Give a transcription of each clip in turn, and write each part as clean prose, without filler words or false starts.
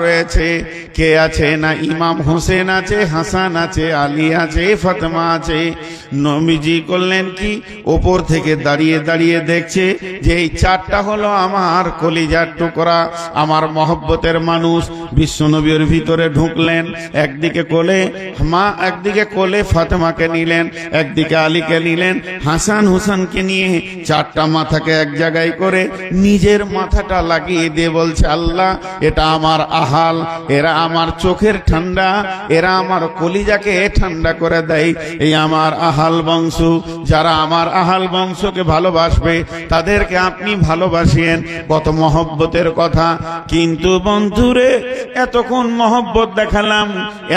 রয়েছে, কে আছে না ইমাম হোসেন আছে, হাসান আছে, আলী আছে, ফাতেমা আছে। নবীজি করলেন কি, ওপর থেকে দাঁড়িয়ে দাঁড়িয়ে দেখছে যে এই চারটা হলো আমার কলিজার টুকরা, আমার মহব্বতের মানুষ। বিশ্বনবীর ভিতরে ঢুকলেন, একদিকে কোলে মা, একদিকে কোলে ফাতেমাকে নিলেন, একদিকে আলীকে নিলেন, হাসান হুসানকে নিয়ে চারটা মাথাকে এক জায়গায় করে নিজের মাথাটা লাগিয়ে দিয়ে বলছে, আল্লাহ এটা আমার আহাল, এরা আমার চোখের ঠান্ডা, এরা আমার কলিজাকে ঠান্ডা করে দেয়। এই আমার আহাল বংশ, যারা আমার আহাল বংশকে ভালোবাসবে তাদেরকে আপনি ভালোবাসেন। কত মহব্বতের কথা। কিন্তু বন্ধুরে, এতক্ষণ মহব্বত দেখালাম,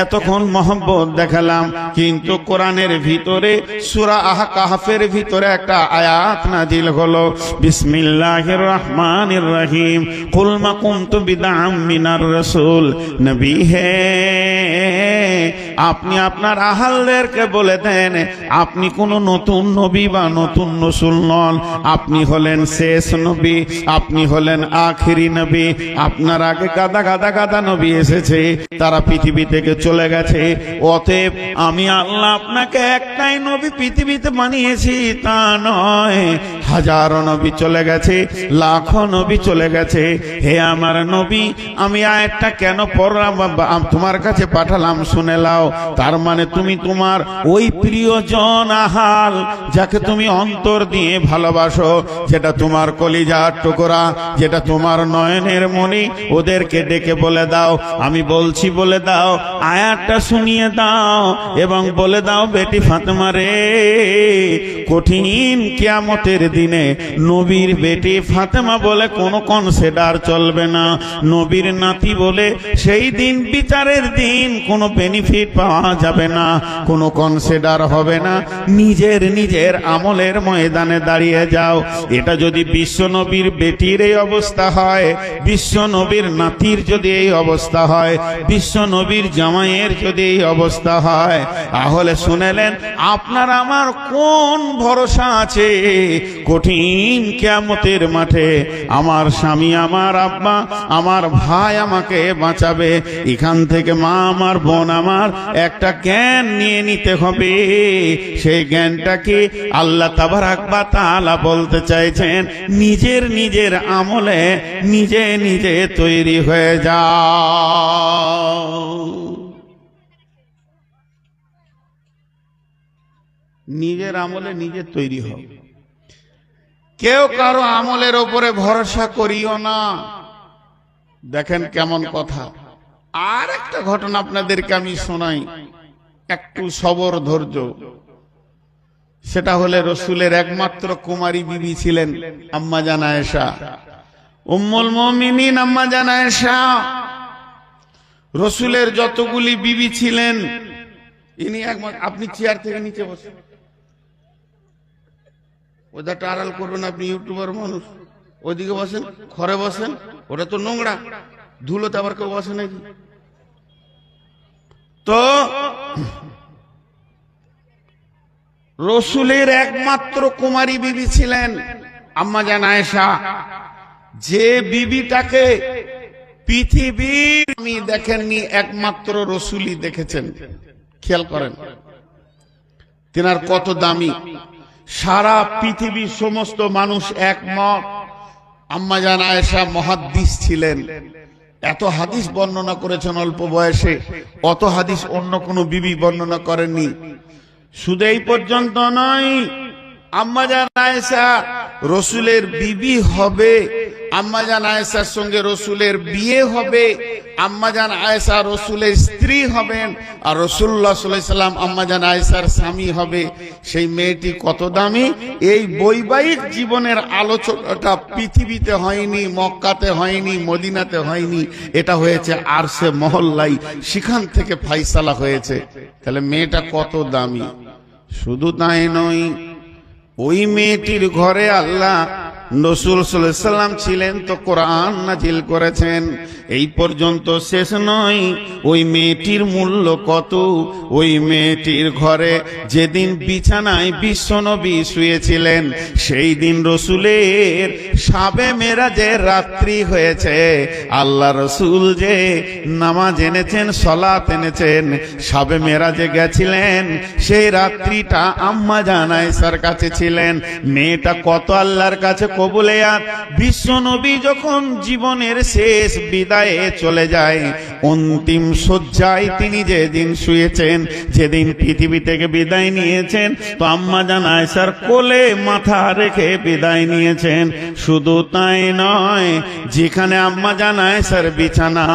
এতক্ষণ মহব্বত দেখালাম, কিন্তু কোরআনের ভিতরে সূরা কাহফের ভিতরে একটা আয়াত নাজিল হলো, বিসমিল্লাহির রহমানির রহিম, কুল মা কুনতু বিদআম মিনার রাসূল। নবী হে, আপনি আপনার আহালদেরকে বলে দেন আপনি কোন নতুন নবী বা নতুন রাসূল নন, আপনি হলেন শেষ নবী, আপনি হলেন আখেরি নবী। আপনার আগে গাদা গাদা গাদা নবী এসেছে, তারা পৃথিবী থেকে চলে গেছে। অতএব আমি আল্লাহ আপনাকে একটাই নবী পৃথিবীতে বানিয়েছি তা নয়, হাজারো নবী চলে গেছে, লাখো নবী চলে গেছে। হে আমার নবী, আমি আয়াতটা কেন পড়লাম তোমার কাছে পাঠালাম শুনে লাও। তার মানে তুমি তোমার ওই প্রিয়জন আহাল, যাকে তুমি অন্তর দিয়ে ভালোবাসো, যেটা তোমার কলিজার টুকরা, যেটা তোমার নয়নের মণি, ওদেরকে ডেকে বলে দাও, আমি বলছি বলে দাও, আয়াতটা শুনিয়ে দাও এবং বলে দাও, বেটি ফাতেমা রে, কঠিন কিয়ামতের দিনে নবীর বেটি ফাতেমা বলে কোনো কনসিডার চলবে না, নবীর নাতি বলে সেই দিন বিচারের দিন কোনো বেনিফিট পাওয়া যাবে না, কোনো কনসিডার হবে না। নিজের নিজের আমলের ময়দানে দাঁড়িয়ে যাও। এটা যদি বিশ্ব নবীর বেটির এই অবস্থা হয়, বিশ্ব নবীর নাতির যদি এই অবস্থা হয়, বিশ্ব নবীর জামাইয়ের যদি এই অবস্থা হয়, তাহলে শুনেলেন আপনার আমার কোন ভরসা আছে কঠিন কিয়ামতের মাঠে? আমার স্বামী, আমার আব্বা, আমার ভাই আমাকে বাঁচাবে। এখান থেকে মা আমার, বোন আমার, একটা জ্ঞান নিয়ে নিতে হবে। সেই জ্ঞানটা কি? আল্লাহ তাবারাক ওয়া তাআলা বলতে চাইছেন, নিজের নিজের আমলে নিজে নিজে তৈরি হয়ে যাও। নিজের আমলে নিজে তৈরি হও। কেউ কারো আমলের ওপরে ভরসা করিও না। দেখেন কেমন কথা। আর একটা ঘটনা আপনাদেরকে আমি শোনাই, একটু সবর ধৈর্য। সেটা হলে রসুলের একমাত্র কুমারী বিবি ছিলেন আম্মা জান আয়েশা, উম্মুল মুমিনিন আম্মা জান আয়েশা। রসুলের যতগুলি বিবি ছিলেন, ইনি একমাত্র। আপনি চেয়ার থেকে নিচে বসেন, ওইটা আড়াল করবেন, আপনি ইউটিউবার মানুষ, ওইদিকে বসেন, ঘরে বসেন, ওটা তো নোংরা, ধুলোতে আবার কেউ বসে নাকি? তো রসুলের একমাত্র কুমারী বিবি ছিলেন আম্মা জান আয়েশা, যে বিবিটাকে পৃথিবীর আমি দেখেননি, একমাত্র রসুলই দেখেছেন। খেয়াল করেন তিনার কত দামি। সারা পৃথিবীর সমস্ত মানুষ একমত, আম্মা জান আয়েশা মুহাদ্দিস ছিলেন। এত হাদিস বর্ণনা করেছেন অল্প বয়সে, অত হাদিস অন্য কোন বিবি বর্ণনা করেননি। শুধু এই পর্যন্ত নয়, আম্মা জান আয়েশা রসুলের বিবি হবে, আম্মা জান আয়েশার সঙ্গে রসুলের বিয়ে হবে, আম্মা জান আয়েশা রসুলের স্ত্রী হবেন, আর রাসূলুল্লাহ সাল্লাল্লাহু আলাইহি সাল্লাম আম্মা জান আয়েশার স্বামী হবে। সেই মেয়েটি কত দামি! এই বৈবাহিক জীবনের আলোচনাটা পৃথিবীতে হয়নি, মক্কাতে হয়নি, মদিনাতে হয়নি, এটা হয়েছে আরশে মহল্লায়, সেখান থেকে ফাইসালা হয়েছে। তাহলে মেয়েটা কত দামি! শুধু তাই নয়, ওই মেয়েটির ঘরে আল্লাহ রাসূল সাল্লাল্লাহু আলাইহি সাল্লাম ছিলেন তো কোরআন নাজিল করেছেন। এই পর্যন্ত শেষ নয়, ওই মেয়েটির মূল্য কত। ওই মেয়েটির ঘরে যেদিন বিছানায় বিশ্বনবী শুয়েছিলেন, সেই দিন রসুলের শাবে মেরাজের রাত্রি হয়েছে। আল্লাহ রসুল যে নামাজ এনেছেন, সলাত এনেছেন, শাবে মেরাজে গেছিলেন, সেই রাত্রিটা আম্মা জান আয়েশার কাছে ছিলেন। মেয়েটা কত আল্লাহর কাছে কবুলিয়াত। বিশ্বনবী যখন জীবনের শেষ বিদায়ে চলে যায়, অন্তিম শয্যায় তিনি যেদিন শুয়েছেন, যেদিন পৃথিবী থেকে বিদায় নিয়েছেন, তো আম্মা জান আয়েশার কোলে মাথা রেখে বিদায় নিয়েছেন। শুধু তাই নয়, যেখানে আম্মা জান আয়েশার বিছানা,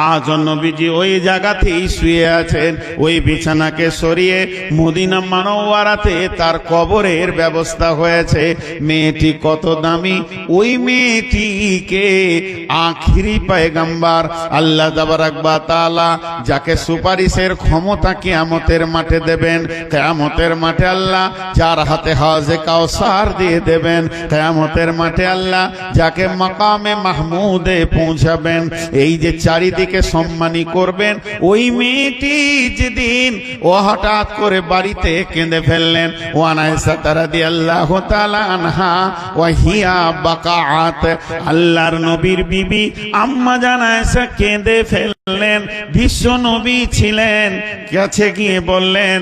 আজ নবীজি ওই জায়গাতেই শুয়ে আছেন। ওই বিছানাকে সরিয়ে মদিনা মানওয়ারাতে তার কবরের ব্যবস্থা হয়েছে। মেয়েটি কত দামি! ওই মেয়েটিকে আখিরি পয়গম্বর আল্লাহ তাবারক ওয়া তাআলা যাকে সুপারিশের ক্ষমতা কিয়ামতের মাঠে দেবেন, কিয়ামতের মাঠে আল্লাহ যার হাতে হাউজে কাউসার দিয়ে দেবেন, কিয়ামতের মাঠে আল্লাহ যাকে মাকামে মাহমুদে পৌঁছাবেন, এই যে চারিদিকে সম্মানী করবেন, ওই মেয়েটি যেদিন ও হঠাৎ করে বাড়িতে কেঁদে ফেললেন। ওয়ান আয়েশা রাদিয়াল্লাহু তাআলা আনহা ওয়া হিয়া বাকাআত, আল্লাহর নবীর বিবি আম্মা জান আয়েশা কেঁদে ফেললেন। বিশ্ব নবী ছিলেন, কাছে গিয়ে বললেন,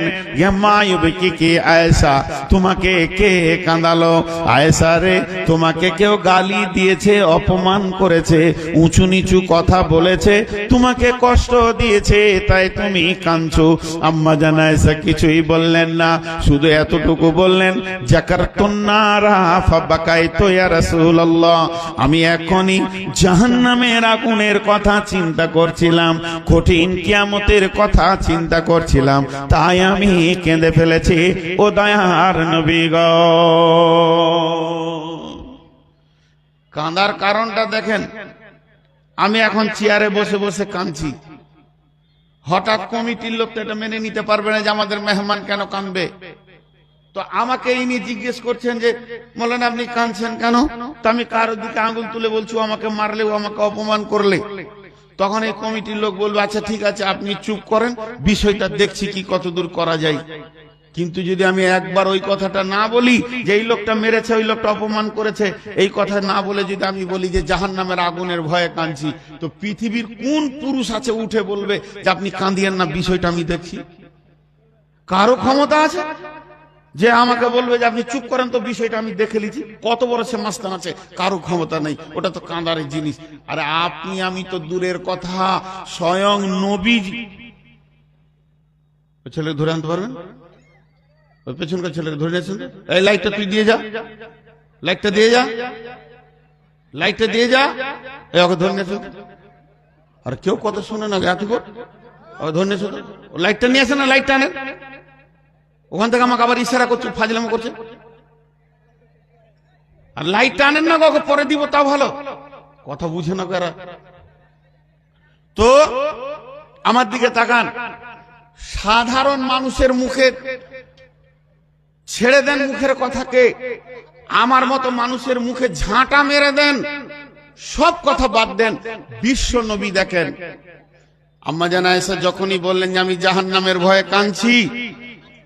মা ইউবকি কি আয়েশা, তোমাকে কে কাঁদালো? আয়েশা রে, তোমাকে কেউ গালি দিয়েছে, অপমান করেছে, উঁচু নিচু কথা বলেছে, তোমাকে কষ্ট দিয়েছে, তাই তুমি কাঁদছো? আম্মা জান আয়েশা কিছুই বললেন না, শুধু এতটুকু বললেন, যাকারতুন নারা ফাবাকাইতু ইয়া রাসূলুল্লাহ, আমি এখনই জাহান্নামের আগুনের কথা চিন্তা করছিলাম, কঠিন কিয়ামতের কথা চিন্তা করছিলাম, তাই আমি কেঁদে ফেলেছি। ও দয়ার নবী গো, কাঁদার কারণটা দেখেন। আমি এখন চেয়ারে বসে বসে কাঁদছি, হঠাৎ কমিটির লোক তো এটা মেনে নিতে পারবে না যে আমাদের মেহমান কেন কাঁদবে। তো আমাকে ইনি জিজ্ঞেস করছেন যে মৌলানা আপনি কাঁদছেন কেন? তো আমি কারোর দিকে আঙুল তুলে বলছি, ও আমাকে মারলে, ও আমাকে অপমান করলে, তখন এই কমিটির লোক বলবে আচ্ছা ঠিক আছে আপনি চুপ করেন, বিষয়টা দেখছি কি কতদূর করা যায়। কিন্তু যদি আমি একবার ওই কথাটা না বলি যে এই লোকটা মেরেছে, ওই লোকটা অপমান করেছে, এই কথা না বলে যদি আমি বলি যে জাহান্নামের আগুনের ভয়ে কাঁদছি, তো পৃথিবীর কোন পুরুষ আছে উঠে বলবে যে আপনি কাঁদিয়েন না, বিষয়টা আমি দেখছি? কারো ক্ষমতা আছে যে আমাকে বলবে যে আপনি চুপ করেন, তো বিষয়টা আমি দেখে লিছি? কত বড় সে মাস্তান আছে? কারো ক্ষমতা নেই, ওটা তো কাঁদারের জিনিস। আরে আপনি আমি তো দূরের কথা, স্বয়ং নবীজি। ছেলে ধরে আনতে পারবেন? ওই পেছনকার ছেলেকে ধরে নিয়েছেন, এই লাইটটা তুই দিয়ে যা, লাইটটা দিয়ে যা, লাইটটা দিয়ে যা, এই ওকে ধরে নিয়েছেন। আর কেউ কথা শুনে না, এত ওকে ধরে নিয়েছেন, লাইটটা নিয়ে আসে না, লাইটটা আনেন। ওখান থেকে আমাকে আবার ইশারা করছে, ফাজলামো করছে। আর লাইটটা আনেন না, ওকে পরে দিব, তা ভালো কথা বুঝে না কারা। তো আমার দিকে তাকান, সাধারণ মানুষের মুখে ছেড়ে দেন মুখের কথাকে, আমার মতো মানুষের মুখে ঝাঁটা মেরে দেন, সব কথা বাদ দেন। বিশ্ব নবী দেখেন, আম্মা জান আয়েশা যখনই বললেন যে আমি জাহান্নামের ভয়ে কাঁদছি,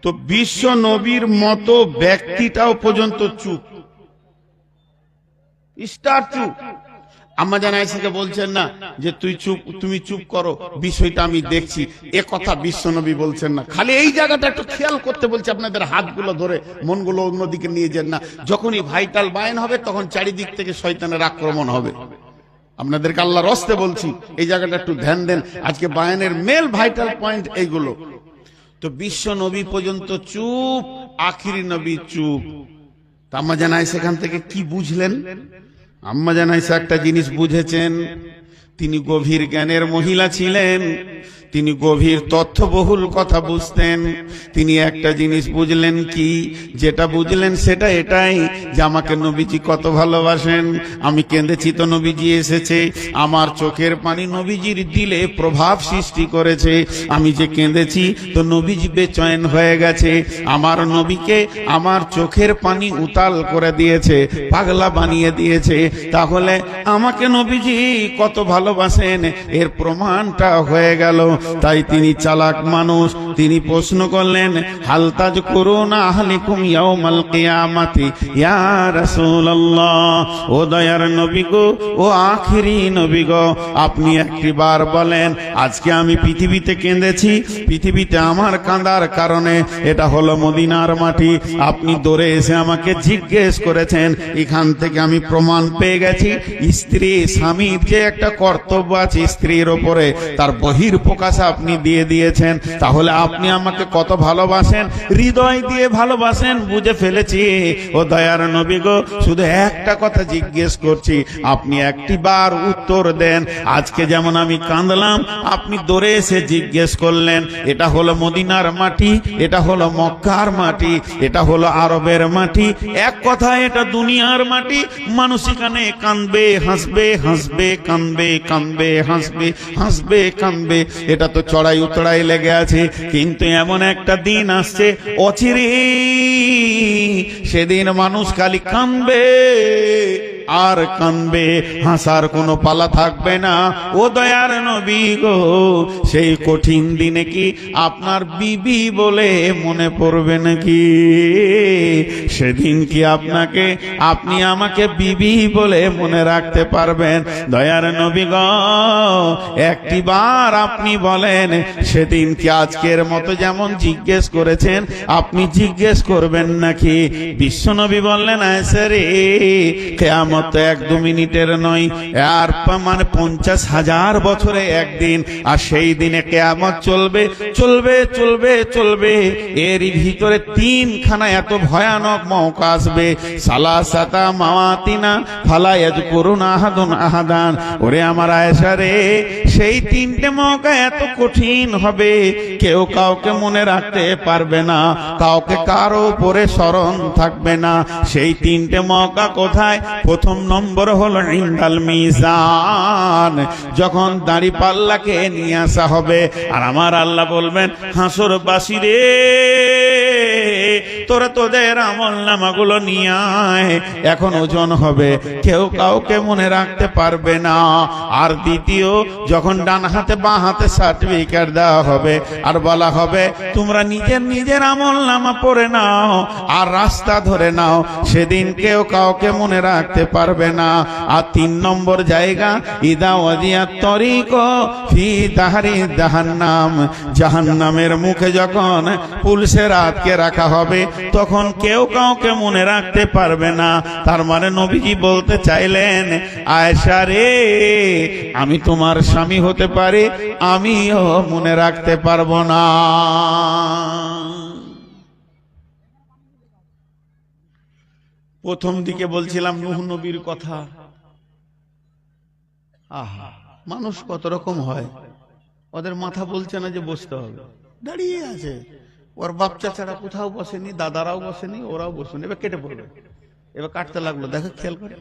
তো বিশ্ব নবীর মতো ব্যক্তিটাও পর্যন্ত চুপ, স্টার চুপ। আম্মা জান আয়েশাকে বলছেন না যে তুমি চুপ করো, বিষয়টা আমি দেখছি, এ কথা বিশ্বনবী বলছেন না। খালি এই জায়গাটা একটু খেয়াল করতে বলছে, আপনাদের হাতগুলো ধরে মনগুলো অন্যদিকে নিয়ে যান না। যখনই ভাইটাল বায়ান হবে তখন চারিদিক থেকে শয়তানের আক্রমণ হবে। আপনাদেরকে আল্লাহর হস্তে বলছি, এই জায়গাটা একটু ধ্যান দেন। আজকে বায়ানের মেল ভাইটাল পয়েন্ট এইগুলো। তো বিশ্ব নবী পর্যন্ত চুপ, আখিরি নবী চুপ। আম্মা জান আয়েশা সেখান থেকে কি বুঝলেন? আম্মা জান আয়েশা একটা জিনিস বুঝেছেন, তিনি গভীর জ্ঞানের মহিলা ছিলেন। তিনি গভীর তথ্যবহুল কথা বুঝতেন। তিনি একটা জিনিস বুঝলেন কি, যেটা বুঝলেন সেটা এটাই যে আমাকে নবীজি কত ভালোবাসেন। আমি কেঁদেছি তো নবীজি এসেছে, আমার চোখের পানি নবীজির দিলে প্রভাব সৃষ্টি করেছে। আমি যে কেঁদেছি তো নবীজি বেচৈন হয়ে গেছে। আমার নবীকে আমার চোখের পানি উতাল করে দিয়েছে, পাগলা বানিয়ে দিয়েছে। তাহলে আমাকে নবীজি কত ভালোবাসেন এর প্রমাণটা হয়ে গেল। তাই তিনি চালাক মানুষ, তিনি প্রশ্ন করলেন, হাল তাযকুরুনা আহলিকুম ইয়াউমাল কিয়ামাতি ইয়া রাসূলুল্লাহ। ও দয়ার নবী গো, ও আখিরি নবী গো, আপনি একটিবার বলেন, আজকে আমি পৃথিবীতে কেঁদেছি, পৃথিবীতে আমার কাঁদার কারণে এটা হলো মদিনার মাটি। আপনি দৌড়ে এসে আমাকে জিজ্ঞেস করেছেন, এখান থেকে আমি প্রমাণ পেয়ে গেছি স্ত্রী স্বামীর যে একটা কর্তব্য আছে স্ত্রীর ওপরে, তার বহিঃপ্রকাশ আপনি দিয়ে দিয়েছেন। তাহলে আপনি আমাকে কত ভালোবাসেন, হৃদয় দিয়ে ভালোবাসেন, বুঝে ফেলেছি। ও দয়ার নবী গো, শুধু একটা কথা জিজ্ঞেস করছি, আপনি একটিবার উত্তর দেন। আজকে যেমন আমি কাঁদলাম, আপনি দৌড়ে এসে জিজ্ঞেস করলেন, এটা হলো মদিনার মাটি, এটা হলো মক্কার মাটি, এটা হলো আরবের মাটি, এক কথা এটা দুনিয়ার মাটি। মানুষ এখানে কাঁদবে হাসবে, হাসবে কাঁদবে, কাঁদবে হাসবে, হাসবে কাঁদবে, এটা তো চড়াই উতড়াই লেগে আছে। কিন্তু এমন একটা দিন আসছে অচিরে, সেদিন মানুষ খালি কাঁদবে আর কাঁদবে, হাসার কোনো পালা থাকবে না। ও দয়ার নবী গো, সেই কঠিন দিনে কি আপনার বিবি বলে মনে পড়বে নাকি? সেদিন কি আপনি আমাকে বিবি বলে মনে রাখতে পারবেন? দয়ার নবী গো, একটিবার আপনি বলেন, সেদিন কি আজকের মতো যেমন জিজ্ঞেস করেছেন আপনি জিজ্ঞেস করবেন নাকি? বিশ্বনবী বললেন, আয়েশা রে, কিয়ামত তো 1-2 মিনিটের নয়, আর মানে 50,000 বছরে একদিন। আর সেই দিনে কিয়ামত চলবে চলবে চলবে চলবে। এর ভিতরে 3খানা এত ভয়ানক মওকা আসবে, সালাসাতা মাওয়াতিনা ফালা ইয়াযকুরুনা আহাদুন আহাদান। ওরে আমার আয়েশা রে, সেই 3টে মওকা এত কঠিন হবে, কেউ কাউকে মনে রাখতে পারবে না, কাউকে কারো উপরে স্মরণ থাকবে না। সেই 3টে মওকা কোথায়? প্রথম নম্বর হলো ইনদাল মিজান, যখন দাড়ি পাল্লাকে নিয়ে আসা হবে, আর আমার আল্লাহ বলবেন, হাসরবাসী রে, তোরা তোদের আমল নামাগুলো নিয়ে আয়, এখন ওজন হবে, কেউ কাউকে মনে রাখতে পারবে না। আর দ্বিতীয়, যখন ডান হাতে বাঁ হাতে সার্টিফিকেট দেওয়া হবে, আর বলা হবে তোমরা নিজের নিজের আমল নামা পড়ে নাও আর রাস্তা ধরে নাও, সেদিন কেউ কাউকে মনে রাখতে পারবে না। আর 3 নম্বর জায়গা, ইদা ওয়াদিয়াত তরিক ফি দাহরি জাহান্নাম, জাহান্নামের মুখে যখন পুলিশের আটকে রাখা হবে, তখন কেউ কাউকে মনে রাখতে পারবে না। তার মানে নবীজি বলতে চাইলেন, আয়েশা রে, আমি তোমার স্বামী হতে পারি, আমিও মনে রাখতে পারবো না। প্রথম দিকে বলছিলাম নূহ নবীর কথা। আহা, মানুষ কত রকম হয়, ওদের মাথা বলছে না যে বসতে হবে, দাঁড়িয়ে আছে। ওর বাচ্চা ছাড়া কোথাও বসেনি, দাদারাও বসেনি, ওরাও বসেনি, এবার কেটে পড়বে, এবার কাটতে লাগলো। দেখো, খেয়াল করে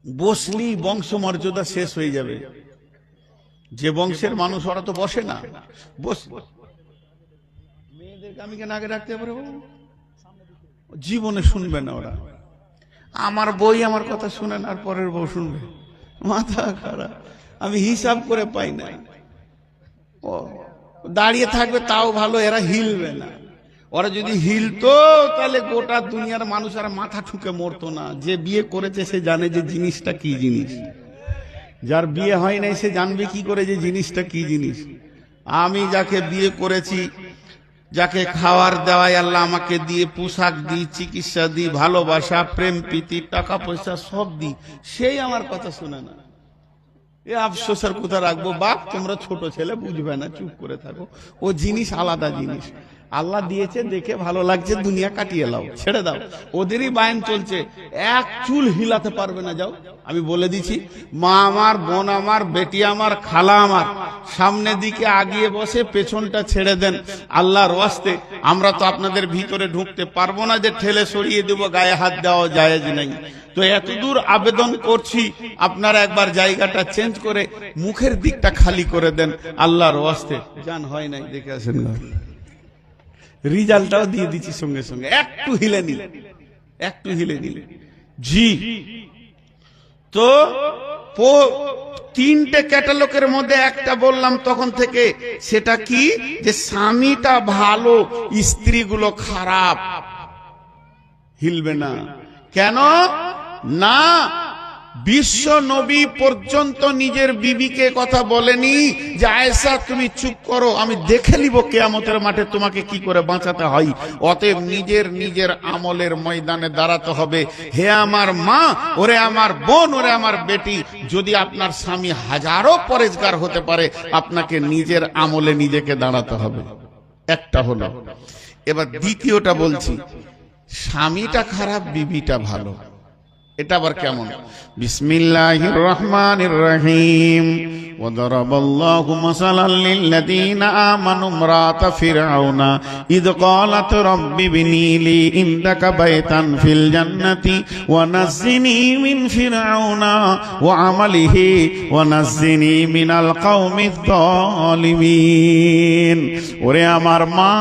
বসলি বংশমর্যাদা শেষ হয়ে যাবে। যে বংশের মানুষ ওরা তো বসে না, বস মেয়েদেরকে আমি কেন আগে রাখতে পারবো? জীবনে শুনবে না ওরা। আমার বই আমার কথা শুনে না, আর পরের বউ শুনবে, মাথা খারাপ। আমি হিসাব করে পাই না। ও দাঁড়িয়ে থাকবে তাও ভালো, এরা হিলবে না। ওরা যদি হিলতো তাহলে গোটা দুনিয়ার মানুষ আর মাথা ঠুকে মরতো না। যে বিয়ে করেছে সে জানে যে জিনিসটা কি জিনিস, যার বিয়ে হয় নাই সে জানবে কি করে যে জিনিসটা কি জিনিস। আমি যাকে বিয়ে করেছি, যাকে খাওয়ার দেওয়াই আল্লাহ আমাকে দিয়ে, পোশাক দিই, চিকিৎসা দিই, ভালোবাসা, প্রেম প্রীতি, টাকা পয়সা সব দিই, সেই আমার কথা শুনে না। এ আফসোসের কথা রাখবো, বাপ তোমরা ছোট ছেলে বুঝবে না, চুপ করে থাকো। ও জিনিস আলাদা জিনিস। আল্লাহ দিয়েছে দেখে ভালো লাগছে, দুনিয়া কাটিয়ে লাও, ছেড়ে দাও। ওদেরই বায়ন চলছে, এক চুল হিলাতে পারবে না। যাও, আমি বলে দিছি, মা আমার, বোন আমার, বেটি আমার, খালা আমার, সামনের দিকে আগিয়ে বসে, পেছনটা ছেড়ে দেন আল্লাহর ওয়াস্তে। আমরা তো আপনাদের ভিতরে ঢুকতে পারবো না যে ঠেলে সরিয়ে দেবো, গায়ে হাত দেওয়া জায়েজ নাই। তো এতদূর আবেদন করছি, আপনারা একবার জায়গাটা চেঞ্জ করে মুখের দিকটা খালি করে দেন আল্লাহর ওয়াস্তে। জান হয় নাই, দেখে আসেন, রিজাল্টটাও দিয়ে দিচ্ছি সঙ্গে সঙ্গে। একটু হিলে নিলে, একটু হিলে নিলে। জি, তো তিনটে ক্যাটালগের মধ্যে একটা বললাম তখন থেকে, সেটা কি, যে স্বামীটা ভালো, স্ত্রীগুলো খারাপ। হিলবে না কেন? না, বিশ্ব নবী পর্যন্ত নিজের বিবিকে কথা বলেনি যে আয়েশা তুমি চুপ করো, আমি দেখে নিব কিয়ামতের মাঠে তোমাকে কি করে বাঁচাতে হয়। অতএব নিজের আমলের ময়দানে দাঁড়াতে হবে। হে আমার মা, ওরে আমার বোন, ওরে আমার বেটি, যদি আপনার স্বামী হাজারো পরেজগার হতে পারে, আপনাকে নিজের আমলে নিজেকে দাঁড়াতে হবে। একটা হলো। এবার দ্বিতীয়টা বলছি, স্বামীটা খারাপ, বিবিটা ভালো। এটা আবার কেমন? বিসমিল্লাহির রহমানির রহিম। ওয়াদারাবাল্লাহু মাসালাল লিল্লাযীনা আমানু ইমরাতা ফিরআউনা ইয ক্বালাত রাব্বি বিনি লি ইনদাকা বাইতান ফিল জান্নাতি ওয়া নাজ্জিনি মিন ফিরআউনা ওয়া আমালিহি ওয়া নাজ্জিনি মিনাল কওমিয যালিমিন। ওরে আমার মা,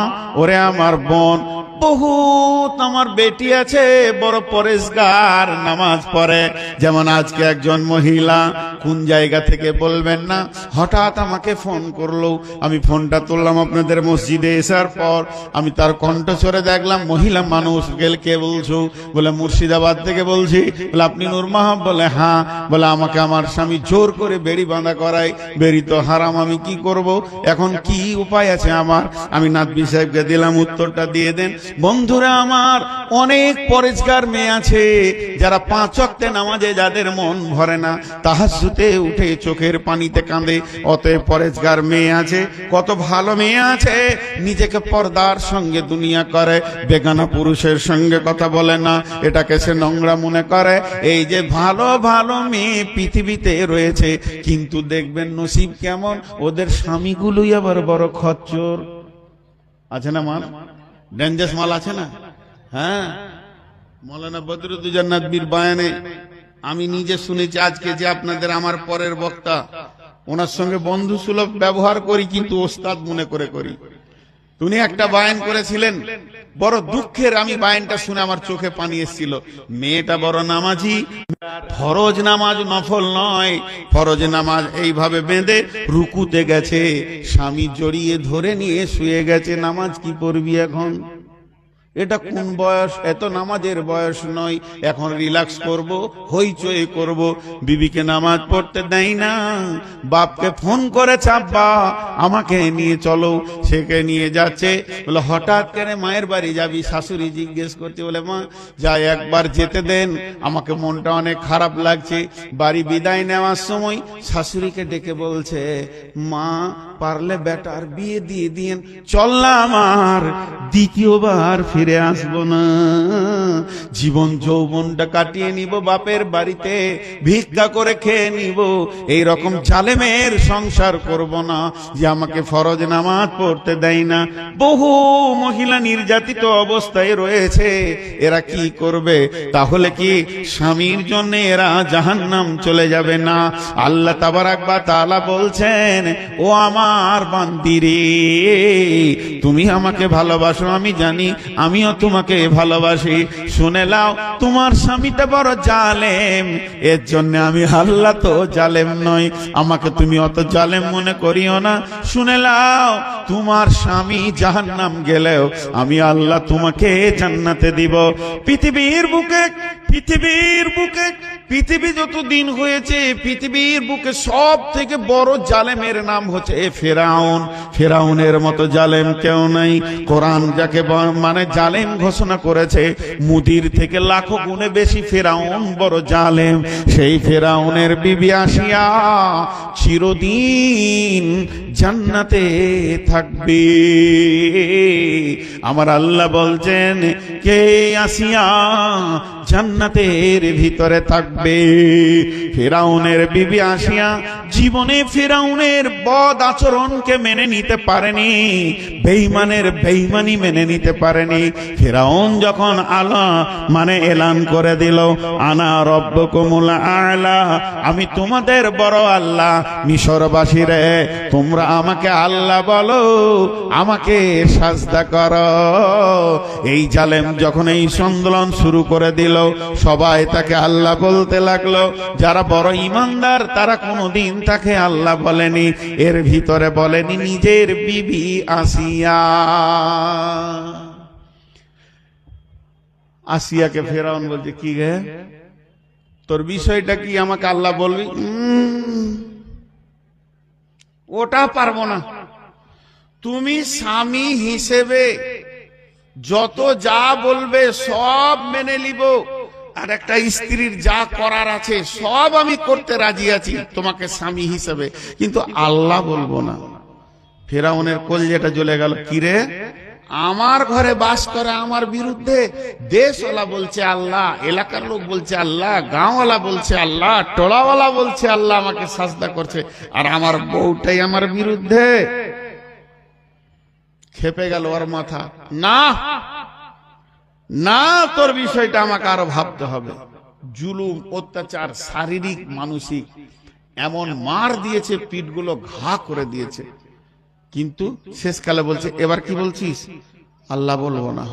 ওরে আমার বোন, বহুত আমার বেটি আছে বড় পরেশগার, নামাজ পড়ে। যেমন আজকে একজন মহিলা, কোন জায়গা থেকে বলবেন না, হঠাৎ আমাকে ফোন করলো। আমি ফোনটা তুললাম আপনাদের মসজিদে এসার পর। আমি তার কণ্ঠস্বরে দেখলাম মহিলা মানুষ। গেল, কে বলছো? বলে মুর্শিদাবাদ থেকে বলছি। বলে আপনি নূর মাহব? বলে হ্যাঁ। বলে আমাকে আমার স্বামী জোর করে বেড়ি বাঁধা করায়, বেড়ি তো হারাম, আমি কি করব? এখন কি উপায় আছে আমার? আমি নাদবি সাহেবকে দিলাম, উত্তরটা দিয়ে দেন। বন্ধুরা আমার, অনেক পরেজগার মেয়ে আছে যারা 5 ওয়াক্তে নামাজে যাদের মন ভরে না, তাহাজ্জুদে উঠে চোখের পানিতে কাঁদে। অতএব পরেজগার মেয়ে আছে, কত ভালো মেয়ে আছে, নিজেকে পর্দার সঙ্গে দুনিয়া করে, বেগানা পুরুষের সঙ্গে কথা বলে না, এটাকে সে নোংরা মনে করে। এই যে ভালো ভালো মেয়ে পৃথিবীতে রয়েছে, কিন্তু দেখবেন নসিব কেমন, ওদের স্বামীগুলোই আবার বড় খচ্চর। আছে না মাল, ডেঞ্জাস মাল আছে না? হ্যাঁ, মৌলানা বদরুদ্দোজা নদভীর বয়ানে আমি নিজে শুনেছি। আজকে যে আপনাদের আমার পরের বক্তা, ওনার সঙ্গে বন্ধু সুলভ ব্যবহার করি, কিন্তু ওস্তাদ মনে করে করি। উনি একটা বয়ান করেছিলেন, বড় দুঃখের। আমি বয়ানটা শুনে আমার চোখে পানি এসেছিল। মেয়েটা বড় নামাজি, ফরজ নামাজ, নফল নয়, ফরজ নামাজ এইভাবে বেঁধে রুকুতে গেছে, স্বামী জড়িয়ে ধরে নিয়ে শুয়ে গেছে। নামাজ কি পড়বি এখন? এটা কোন বয়স? এত নামাজের বয়স নয়। এখন রিল্যাক্স করব, হইচই করব। বিবিকে নামাজ পড়তে দেয় না। বাপকে ফোন করে, চাপবা আমাকে নিয়ে চলো। সেকে নিয়ে যাচ্ছে। বলে হঠাৎ করে মায়ের বাড়ি যাবি? শাশুড়ি জিজ্ঞেস করছে। বলে মা যাই, একবার যেতে দেন, আমাকে মনটা অনেক খারাপ লাগছে। বাড়ি বিদায় নেওয়ার সময় শাশুড়িকে ডেকে বলছে, মা পারলে বেটার বিয়ে দিয়ে দিয়েন, চললাম আর দ্বিতীয়বার ফিরে আসবো না। জীবন যৌবনটা কাটিয়ে নিব বাপের বাড়িতে, ভিক্ষা করে খেয়ে নিব। এই রকম জালেমের সংসার করব না যে আমাকে ফরজ নামাজ পড়তে দেয় না। বহু মহিলা নির্যাতিত অবস্থায় রয়েছে। এরা কি করবে? তাহলে কি স্বামীর জন্য এরা জাহান্নাম চলে যাবে না? আল্লাহ তাবারাক ওয়া তাআলা বলছেন, ও আমার বান্দিরে, তুমি আমাকে ভালোবাসো, আমি জানি, আমিও তোমাকে ভালোবাসি। শুনে লাও, তোমার স্বামীটা বড় জালেম, এর জন্য আমি আল্লাহ তো জালেম নই, আমাকে তুমি অত জালেম মনে করিও না। শুনে লাও, তোমার স্বামী জাহান্নাম গেলেও আমি আল্লাহ তোমাকে জান্নাতে দিব। পৃথিবীর বুকে পৃথিবী যত দিন হয়েছে পৃথিবীর বুকে সব থেকে বড় জালেমের নাম হচ্ছে ফেরাউন। ফেরাউনের মতো জালেম কেউ নাই। কোরআন যাকে মানে জালেম ঘোষণা করেছে, মুদির থেকে লাখো গুণে বেশি ফেরাউন বড় জালেম। সেই ফেরাউনের বিবি আসিয়া চিরদিন জান্নাতে থাকবে। আমার আল্লাহ বলছেন, কে আসিয়া জান্নাতের ভিতরে থাকবে? ফেরাউনের বিবি আসিয়া জীবনে ফেরাউনের বদ আচরণকে মেনে নিতে পারেনি, বেঈমানের বেঈমানি মেনে নিতে পারেনি। ফেরাউন যখন মানে এলান করে দিল, আনা রব্বুকুমুল আ'লা, আমি তোমাদের বড় আল্লাহ। মিশরবাসীরে, তোমরা আমাকে আল্লাহ বলো, আমাকে সাজদা করো। এই জালেম যখন এই আন্দোলন শুরু করে দিল, সবাই তাকে আল্লাহ বলতে লাগলো। যারা বড় ইমানদার তারা কোনোদিন তাকে আল্লাহ বলেনি, এর ভিতরে বলেনি নিজের বিবি আসিয়া। আসিয়াকে ফেরাউন বলছে, কি গে তোর বিষয়টা কি, আমাকে আল্লাহ বলবি? ওটা পারবো না। তুমি স্বামী হিসেবে যত যা বলবে সব মেনে নিব, আর একটা স্ত্রীর যা করার আছে সব আমি করতে রাজি আছি তোমাকে স্বামী হিসেবে, কিন্তু আল্লাহ বলবো না। ফেরাউনের কলজেটা জ্বলে গেল। কিরে, আমার ঘরে বাস করে আমার বিরুদ্ধে দেশওয়ালা বলছে আল্লাহ, এলাকার লোক বলছে আল্লাহ, গাঁওয়ালা বলছে আল্লাহ, টোলাওয়ালা বলছে আল্লাহ, আমাকে সাজদা করছে, আর আমার বউটাই আমার বিরুদ্ধে। খেপে গেল ওর মাথা। না না, তোর বিষয়টা আমাকে আরো ভাবতে হবে। জুলুম, অত্যাচার, শারীরিক মানসিক এমন মার দিয়েছে, পিঠগুলো ঘা করে দিয়েছে, কিন্তু শেষকালে বলছে, এবার কি বলছিস? আল্লাহ বলবো না,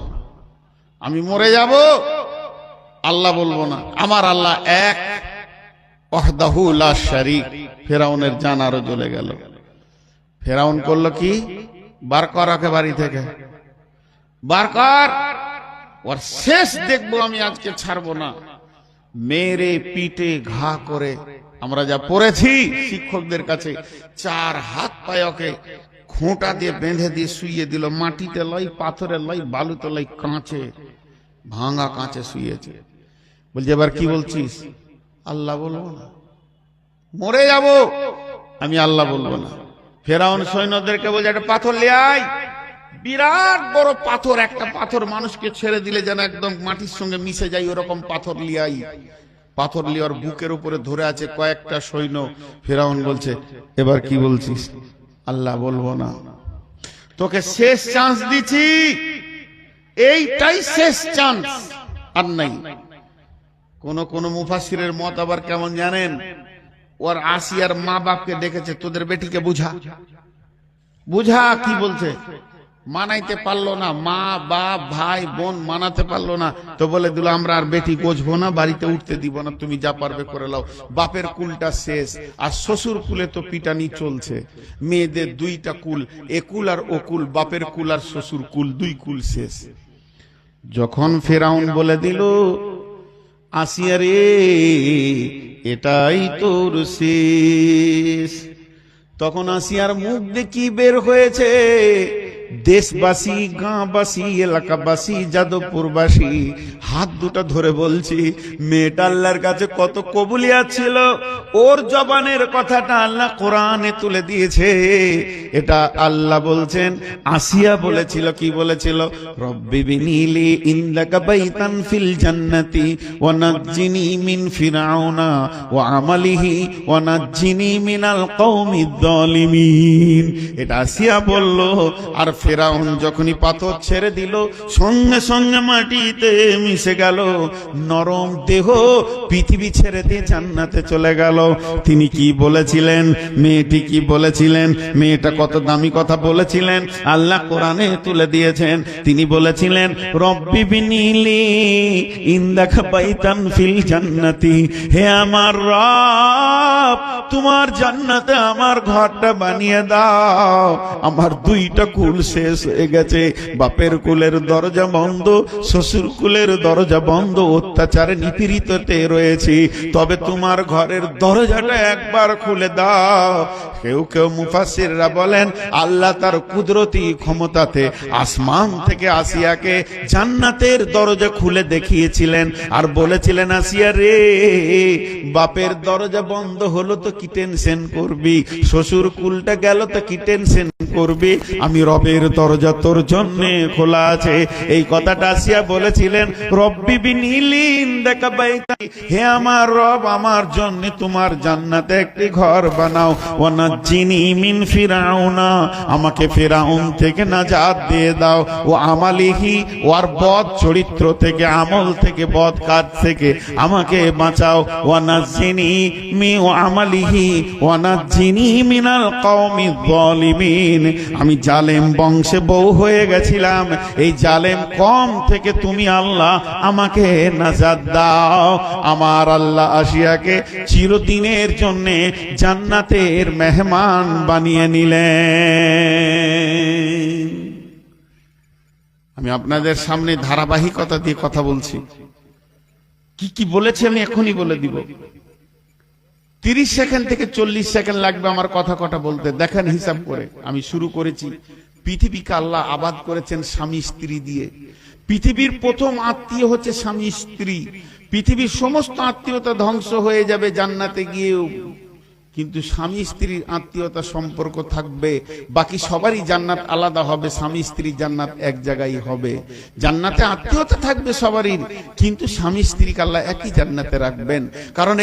আমি মরে যাব, আল্লাহ বলবো না, আমার আল্লাহ এক, ওয়াহদাহু লা শারীক। ফেরাউনের জান আরো জ্বলে গেল। ফেরাউন করলো কি? বার কর ওকে বাড়ি থেকে, বার কর, ওর শেষ দেখবো আমি, আজকে ছাড়বো না। মেরে পিটে ঘা করে, আমরা যা পড়েছি শিক্ষকদের কাছে, 4 হাত পায়ে ওকে খোঁটা দিয়ে বেঁধে দিয়ে শুইয়ে দিল। মাটিতে লয়, পাথরে লয়, বালুতে লয়, কাঁচে, ভাঙা কাঁচে শুয়েছে। বলছে, এবার কি বলছিস? আল্লাহ বলবো না, মরে যাব, আমি আল্লাহ বলবো না। ফেরাউন সৈন্যদেরকে বলছে, একটা পাথর নিয়ে আয়। বিরাট বড় পাথর, একটা পাথর মানুষকে ছেড়ে দিলে যেন একদম মাটির সঙ্গে মিশে যায়, ওরকম পাথর নিয়ে আই। পাথর নিয়ে ওর বুকের উপরে ধরে আছে কয়েকটা সৈন্য। ফেরাউন বলছে, এবার কি বলছিস? আল্লাহ বলবো না, তোকে শেষ চান্স দিচ্ছি, এইটাই শেষ চান্স, আর নাই। কোন মুফাসসিরের মত আবার কেমন জানেন? ওর আসিয়ার মা বাপকে ডেকেছে, তোদের বেটিকে বুঝা, বুঝা। কি বলছে? মানাইতে পারলো না, মা বাপ ভাই বোন মানাতে পারলো না, তো বলে দিল, আমরা আর বেটি গোছবো না, বাড়িতে উঠতে দিব না, তুমি যা পারবে করে লাও। বাপের কুলটা শেষ, আর শ্বশুর কুলে তো পিটানি চলছে। মেয়েদের 2টা কুল, একুল আর ওকুল, বাপের কুল আর শ্বশুর কুল, 2 কুল শেষ। যখন ফেরাউন বলে দিল, আসিয়া রে, এটাই তোর শেষ, তখন আসিয়ার মুখ দেখি বের হয়েছে দেশবাসী, গাঁবাসী, এলাকাবাসী, যাদবপুরবাসী হাত দুটো ধরে বলছি, মেয়েটা আল্লাহর কাছে কত কবুলিয়াত ছিল, ওর জবানের কথাটা আল্লাহ কোরআনে তুলে দিয়েছে। এটা আল্লাহ বলছেন, আসিয়া বলেছিল, কি বলেছিল? রব্বি বিনিলি ইনদাকা বাইতান ফিল জান্নাতি ওয়া নাজ্জিনি মিন ফিরআউনা ওয়া আমালিহি ওয়া নাজ্জিনি মিনাল কওমিদ যালিমিন। এটা আসিয়া বলল। আর ফেরাউন যখনই পাথর ছেড়ে দিল, সঙ্গে সঙ্গে মাটিতে মিশে গেল, নরম দেহ পৃথিবী ছেড়ে দিয়ে জান্নাতে চলে গেল। তিনি কি বলেছিলেন? মেয়েটি কি বলেছিলেন? মেয়েটা কত দামি কথা বলেছিলেন, আল্লাহ কোরআনে তুলে দিয়েছেন। তিনি বলেছিলেন, রব্বি বিনিলি ইনদাকা বাইতান ফিল জান্নাতি, হে আমার রব, তোমার জান্নাতে আমার ঘরটা বানিয়ে দাও, আমার 2টা কুল শেষ হয়ে গেছে, বাপের কুলের দরজা বন্ধ, শ্বশুর কুলের দরজা বন্ধ, অত্যাচারে নিপীড়িততে রয়েছি, তবে তোমার ঘরের দরজাটা একবার খুলে দাও। কেউ কেউ মুফাসসিররা বলেন আল্লাহ তার কুদরতি ক্ষমতাতে আসমান থেকে আসিয়াকে জান্নাতের দরজা খুলে দেখিয়েছিলেন আর বলেছিলেন, আসিয়া রে, বাপের দরজা বন্ধ হলো তো কি টেনশন করবি, শ্বশুর কুলটা গেল তো কি টেনশন করবি, আমি রবের দরজা তোর জন্য খোলা আছে। এই কথাটা আসিয়া বলেছিলেন, রব্বি বিনিলিন দেখা বাইতা, হে আমার রব, আমার জন্য তোমার জান্নাতে একটি ঘর বানাও, ওয়ানাজ্জিনি মিন ফিরাউনা, আমাকে ফিরাউন থেকে নাজাত দিয়ে দাও, ও আমালিহি, ওর বদ চরিত্র থেকে, আমল থেকে, বদ কাজ থেকে আমাকে বাঁচাও, ওয়ানাজ্জিনি মি ও আমালিহি ওয়ানাজ্জিনি মিনাল কওমিজ যালিমিন, আমি জালেম বংশে বউ হয়ে গেছিলাম, এই জালেম কম থেকে তুমি আল্লাহ আমাকে নাজাত দাও। আমার আল্লাহ আসিয়াকে চিরদিনের জন্য জান্নাতের মেহমান বানিয়ে নিলেন। আমি আপনাদের সামনে ধারাবাহিকতা দিয়ে কথা বলছি, কি কি বলেছি আমি এখনই বলে দিব। 30 সেকেন্ড থেকে 40 সেকেন্ড লাগবে আমার কথা কটা বলতে, দেখেন হিসাব করে। আমি শুরু করেছি, পৃথিবীকে আল্লাহ আবাদ করেছেন স্বামী স্ত্রী দিয়ে। পৃথিবীর প্রথম আত্মীয় হচ্ছে স্বামী স্ত্রী। পৃথিবীর সমস্ত আত্মীয়তা ধ্বংস হয়ে যাবে জান্নাতে গিয়েও, কিন্তু স্বামী স্ত্রীর আত্মীয়তা সম্পর্ক থাকবে। বাকি সবারই জান্নাত আলাদা হবে, স্বামী স্ত্রী জান্নাত এক জায়গায় হবে। জান্নাতে আত্মীয়তা থাকবে সবারই, কিন্তু স্বামী স্ত্রীকে আল্লাহ একই জান্নাতে রাখবেন, কারণ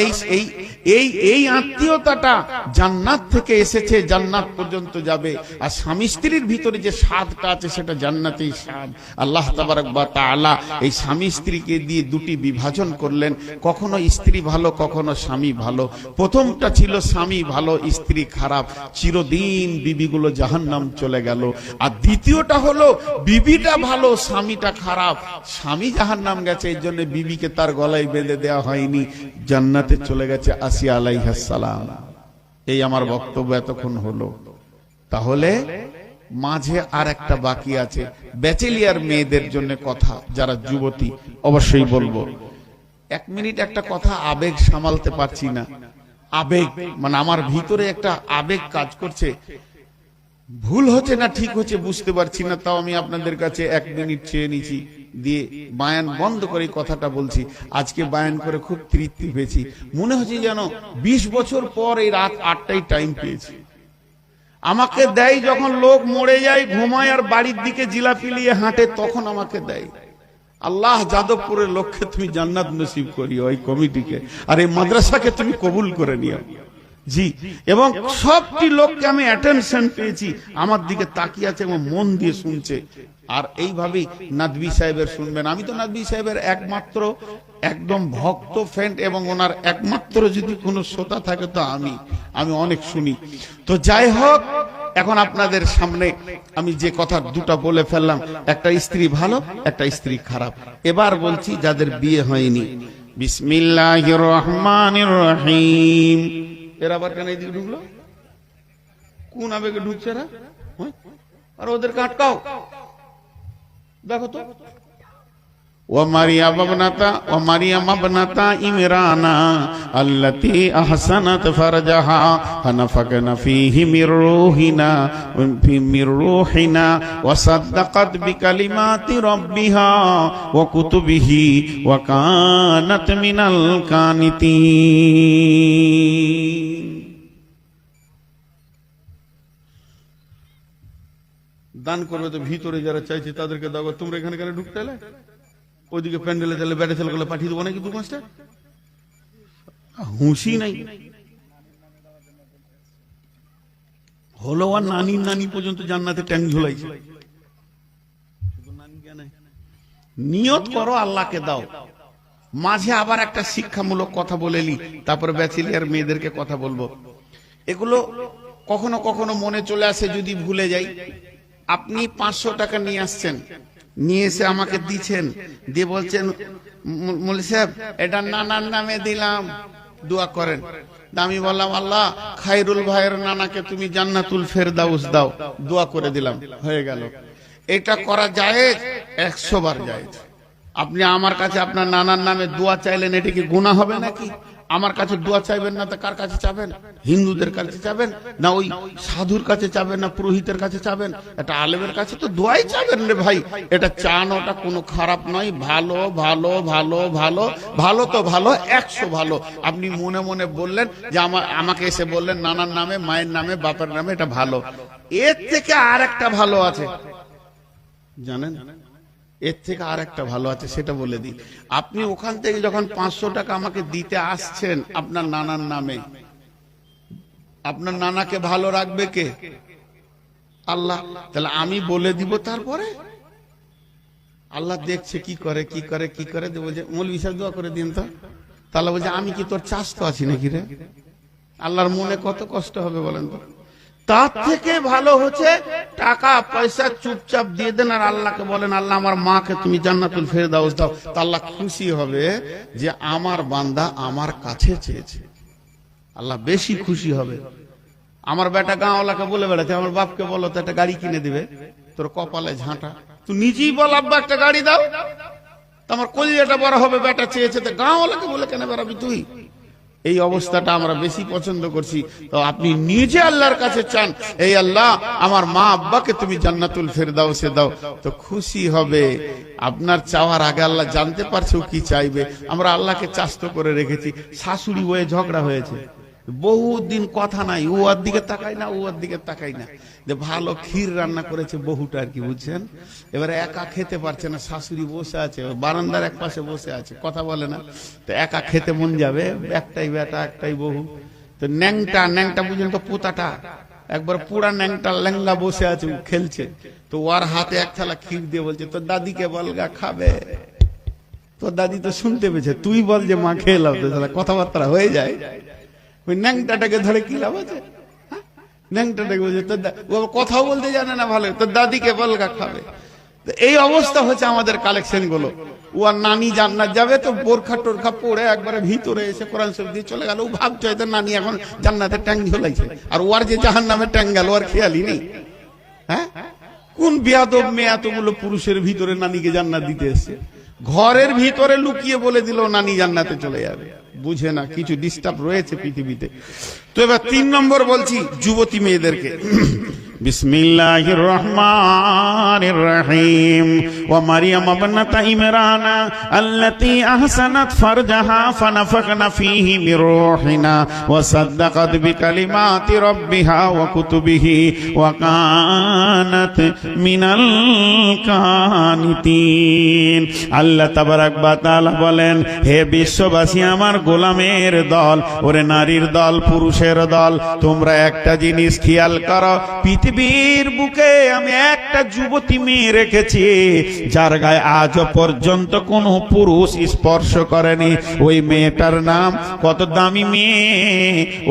এই আত্মীয়তাটা জান্নাত থেকে এসেছে, জান্নাত পর্যন্ত যাবে। আর স্বামী স্ত্রীর ভিতরে যে স্বাদটা আছে সেটা জান্নাতেই স্বাদ। আল্লাহ তাবারক ওয়া তাআলা এই স্বামী স্ত্রীকে দিয়ে দুটি বিভাজন করলেন, কখনো স্ত্রী ভালো, কখনো স্বামী ভালো। প্রথমটা ছিল স্বামী ভালো, স্ত্রী খারাপ, চিরদিন বিবিগুলো জাহান্নাম চলে গেল। আর দ্বিতীয়টা হলো বিবিটা ভালো, স্বামীটা খারাপ, স্বামী জাহান্নাম গেছে, এই জন্য বিবিকে তার গলায় বেঁধে দেওয়া হয়নি, জান্নাতে চলে গেছে আসিয়া আলাইহিস সালাম। এই আমার বক্তব্য এতক্ষণ হলো। তাহলে মাঝে আর একটা বাকি আছে, ব্যাচেলিয়ার মেয়েদের জন্য কথা, যারা যুবতী, অবশ্যই বলবো। 1 মিনিট একটা কথা আবেগ সামালতে পারছি না। আবেগ মানে আমার ভিতরে একটা আবেগ কাজ করছে, ভুল হচ্ছে না ঠিক হচ্ছে বুঝতে পারছি না, তাও আমি আপনাদের কাছে 1 মিনিট চেয়ে নিছি, দিয়ে বায়ান বন্ধ করে কথাটা বলছি। আজকে বায়ান করে খুব তৃপ্তি পেয়েছি, মনে হচ্ছে যেন 20 বছর পর এই রাত 8টায় টাইম পেয়েছি। আমাকে দেয় যখন লোক মরে যায়, ঘুমায় আর বাড়ির দিকে জিলাপি নিয়ে হাঁটে, তখন আমাকে দেয়। আল্লাহ যাদবপুরের লক্ষ্যে তুমি জান্নাত নসিব করিও ওই কমিটিকে, আর এই মাদ্রাসাকে তুমি কবুল করে নিও। জি, এবং সবটি লোককে আমি অ্যাটেনশন পেয়েছি, আমার দিকে তাকিয়ে আছে এবং মন দিয়ে শুনছে। আর এইভাবেই নাদবি সাহেবের শুনবেন। আমি তো নাদবি সাহেবের একমাত্র একদম ভক্ত ফ্রেন্ড, এবং ওনার একমাত্র যদি কোনো শ্রোতা থাকে তো আমি অনেক শুনি। তো যাই হোক, এখন আপনাদের সামনে আমি যে কথা দুটো বলে ফেললাম, একটা স্ত্রী ভালো, একটা স্ত্রী খারাপ। এবার বলছি যাদের বিয়ে হয়নি। বিসমিল্লাহির রহমানির রহিম। এরা আবার কেন এদিকে ঢুকলো? কোন আবেগে ঢুকছে এরা? আর ওদেরকে আটকাও, দেখো তো। ومريم ابنة عمران التي أحسنت فرجها فنفخنا فيه من روحنا وصدقت بكلمات ربها وكتبه وكانت من القانتين। দান করবে তো ভিতরে যারা চাইছে তাদেরকে দাও, তোমরা এখানে কেন ঢুকতে এলে? ওইদিকে প্যান্ডেলে তাহলে ব্যাটে ছেলেগুলো পাঠিয়ে দেবো নাকি? 2-5টা হুঁশি নাই হলো। আর নানি পর্যন্ত জান্নাতে ট্যাং ঝুলাইছে। নিয়ত করো, আল্লাহকে দাও। মাঝে আবার একটা শিক্ষামূলক কথা বলেলি, তারপরে ব্যাচেলিয়ার মেয়েদেরকে কথা বলবো। এগুলো কখনো কখনো মনে চলে আসে, যদি ভুলে যাই। আপনি 500 টাকা নিয়ে আসছেন, নিয়ে এসে আমাকে দিচ্ছেন, দিয়ে বলছেন মৌলভী সাহেব এটা নানার নামে দিলাম, দোয়া করেন। আমি বললাম আল্লাহ খায়রুল ভাইয়ের নানাকে তুমি জান্নাতুল ফেরদাউস দাও, দোয়া করে দিলাম, হয়ে গেল। এটা করা জায়েজ, 100 বার জায়েজ। আপনি আমার কাছে আপনার নানার নামে দোয়া চাইলেন, এটা কি গুনাহ হবে নাকি? আমার কাছে দোয়া চাইবেন না তো কার কাছে চাবেন? হিন্দুদের কাছে চাবেন না ওই সাধুর কাছে চাবেন না পুরোহিতের কাছে চাবেন? এটা আলেমের কাছে তো দোয়াই চাবেন রে ভাই। এটা চান, ওটা কোনো খারাপ নয়, ভালো ভালো ভালো ভালো ভালো তো ভালো, 100 ভালো। আপনি মনে মনে বললেন যে আমাকে এসে বললেন নানার নামে, মায়ের নামে, বাপের নামে, এটা ভালো। এর থেকে আর একটা ভালো আছে জানেন? এর থেকে আর একটা ভালো আছে, সেটা বলে দিই। আপনি ওখান থেকে যখন 500 টাকা আমাকে দিতে আসছেন আপনার নানার নামে, আপনার নানাকে ভালো রাখবে কে? আল্লাহ। তাহলে আমি বলে দিব, তারপরে আল্লাহ দেখছে কি করে কি করে কি করে। বলছে মৌলভী সাহেব দোয়া করে দিন তো। তাহলে বলছে আমি কি তোর চাষ তো আছি নাকি রে? আল্লাহর মনে কত কষ্ট হবে বলেন তো। তার থেকে ভালো হচ্ছে টাকা পয়সা চুপচাপ দিয়ে দেন আর আল্লাহকে বলেন আল্লাহ আমার মাকে তুমি জান্নাতুল ফেরদাউস দাও। তা আল্লাহ খুশি হবে যে আমার বান্দা আমার কাছে চেয়েছে, আল্লাহ বেশি খুশি হবে। আমার বেটা গাঁওয়ালাকে বলে বেড়াচ্ছে আমার বাপকে বলো তো একটা গাড়ি কিনে দিবে, তোর কপালে ঝাঁটা। তুই নিজেই বল আব্বা একটা গাড়ি দাও, তো আমার কলিজাটা বড় হবে, বেটা চেয়েছে, তো গাঁওয়ালাকে বলে কেন বেড়াবি তুই? এই অবস্থাটা আমরা বেশি পছন্দ করছি। তো আপনি নিজে আল্লাহর কাছে চান, এই আল্লাহ আমার মা আব্বাকে তুমি জান্নাতুল ফেরদাউসে দাও, তো খুশি হবে। আপনার চাওয়ার আগে আল্লাহ জানতে পারছে ও কি চাইবে। আমরা আল্লাহকে চাস্ত করে রেখেছি। শাশুড়ি হয়ে ঝগড়া হয়েছে, বহুত দিন কথা নাই, ও ওর দিকে তাকাই না, ও ওর দিকে তাকাই না। যে ভালো ক্ষীর রান্না করেছে বহুটা আর কি, বুঝছেন? এবারে একা খেতে পারছে না, শাশুড়ি বসে আছে বারান্দার এক পাশে বসে আছে, কথা বলে না। তো একা খেতে মন যাবে, একটাই বেটা একটাই বহু। তো ন্যাংটা ন্যাংটা বুঝলেন তো, পোতাটা একবার পুরা ন্যাংটা ল্যাংলা বসে আছে, খেলছে। তো ওর হাতে এক থালা ক্ষীর দিয়ে বলছে তোর দাদিকে বলগা খাবে। তোর দাদি তো শুনতে পেয়েছে, তুই বল যে মা খেয়ে লাভ, কথাবার্তা হয়ে যায়। ওই ন্যাংটাটাকে ধরে কি লাভ আছে? ন্যাংটাটাকে বলছে তোর কথাও বলতে জানে না ভালো, তোর দাদিকে বলগা খাবে। এই অবস্থা হচ্ছে আমাদের কালেকশন গুলো। ও আর নানি জান্নাত যাবে, তো বোরখা টোরখা পরে একবারে ভিতরে এসে কোরআন শরীফ দিয়ে চলে গেল। ও ভাবছে হয়তো নানি এখন জান্নাতে ট্যাং ঝোলাইছে, আর ওর যে জাহান্নামে ট্যাং গেল ওর খেয়ালই নেই। হ্যাঁ, কোন বেয়াদব মেয়ে এতগুলো পুরুষের ভিতরে নানিকে জান্নাত দিতে এসছে? ঘরের ভিতরে লুকিয়ে বলে দিল নানি জান্নাতে চলে যাবে। বুঝে না, কিছু ডিস্টার্ব রয়েছে পৃথিবীতে। তো এবার 3 নম্বর বলছি যুবতী মেয়েদেরকে। বিসমিল্লাহির রহমানির রহিম। ওয়া মারইয়াম ইবনাতা ইমরান আল্লাতী আহসানাত ফারজাহা ফানাফাখনা ফীহি মির রূহিনা ওয়া সাদ্দাকাত বিকালিমাতি রাব্বিহা ওয়া কুতুবিহি ওয়া কানাত মিনাল কানিতিন। আল্লাহ তাবারাক ওয়া তাআলা বলেন, হে বিশ্ববাসী আমার গোলামের দল, ওরে নারীর দল, পুরুষের দল, তোমরা একটা জিনিস খেয়াল করো, পৃথিবীর বুকে আমি একটা যুবতী মেয়ে রেখেছি যার গায়ে আজ পর্যন্ত কোনো পুরুষ স্পর্শ করেনি। ওই মেয়েটার নাম কত দামি মেয়ে,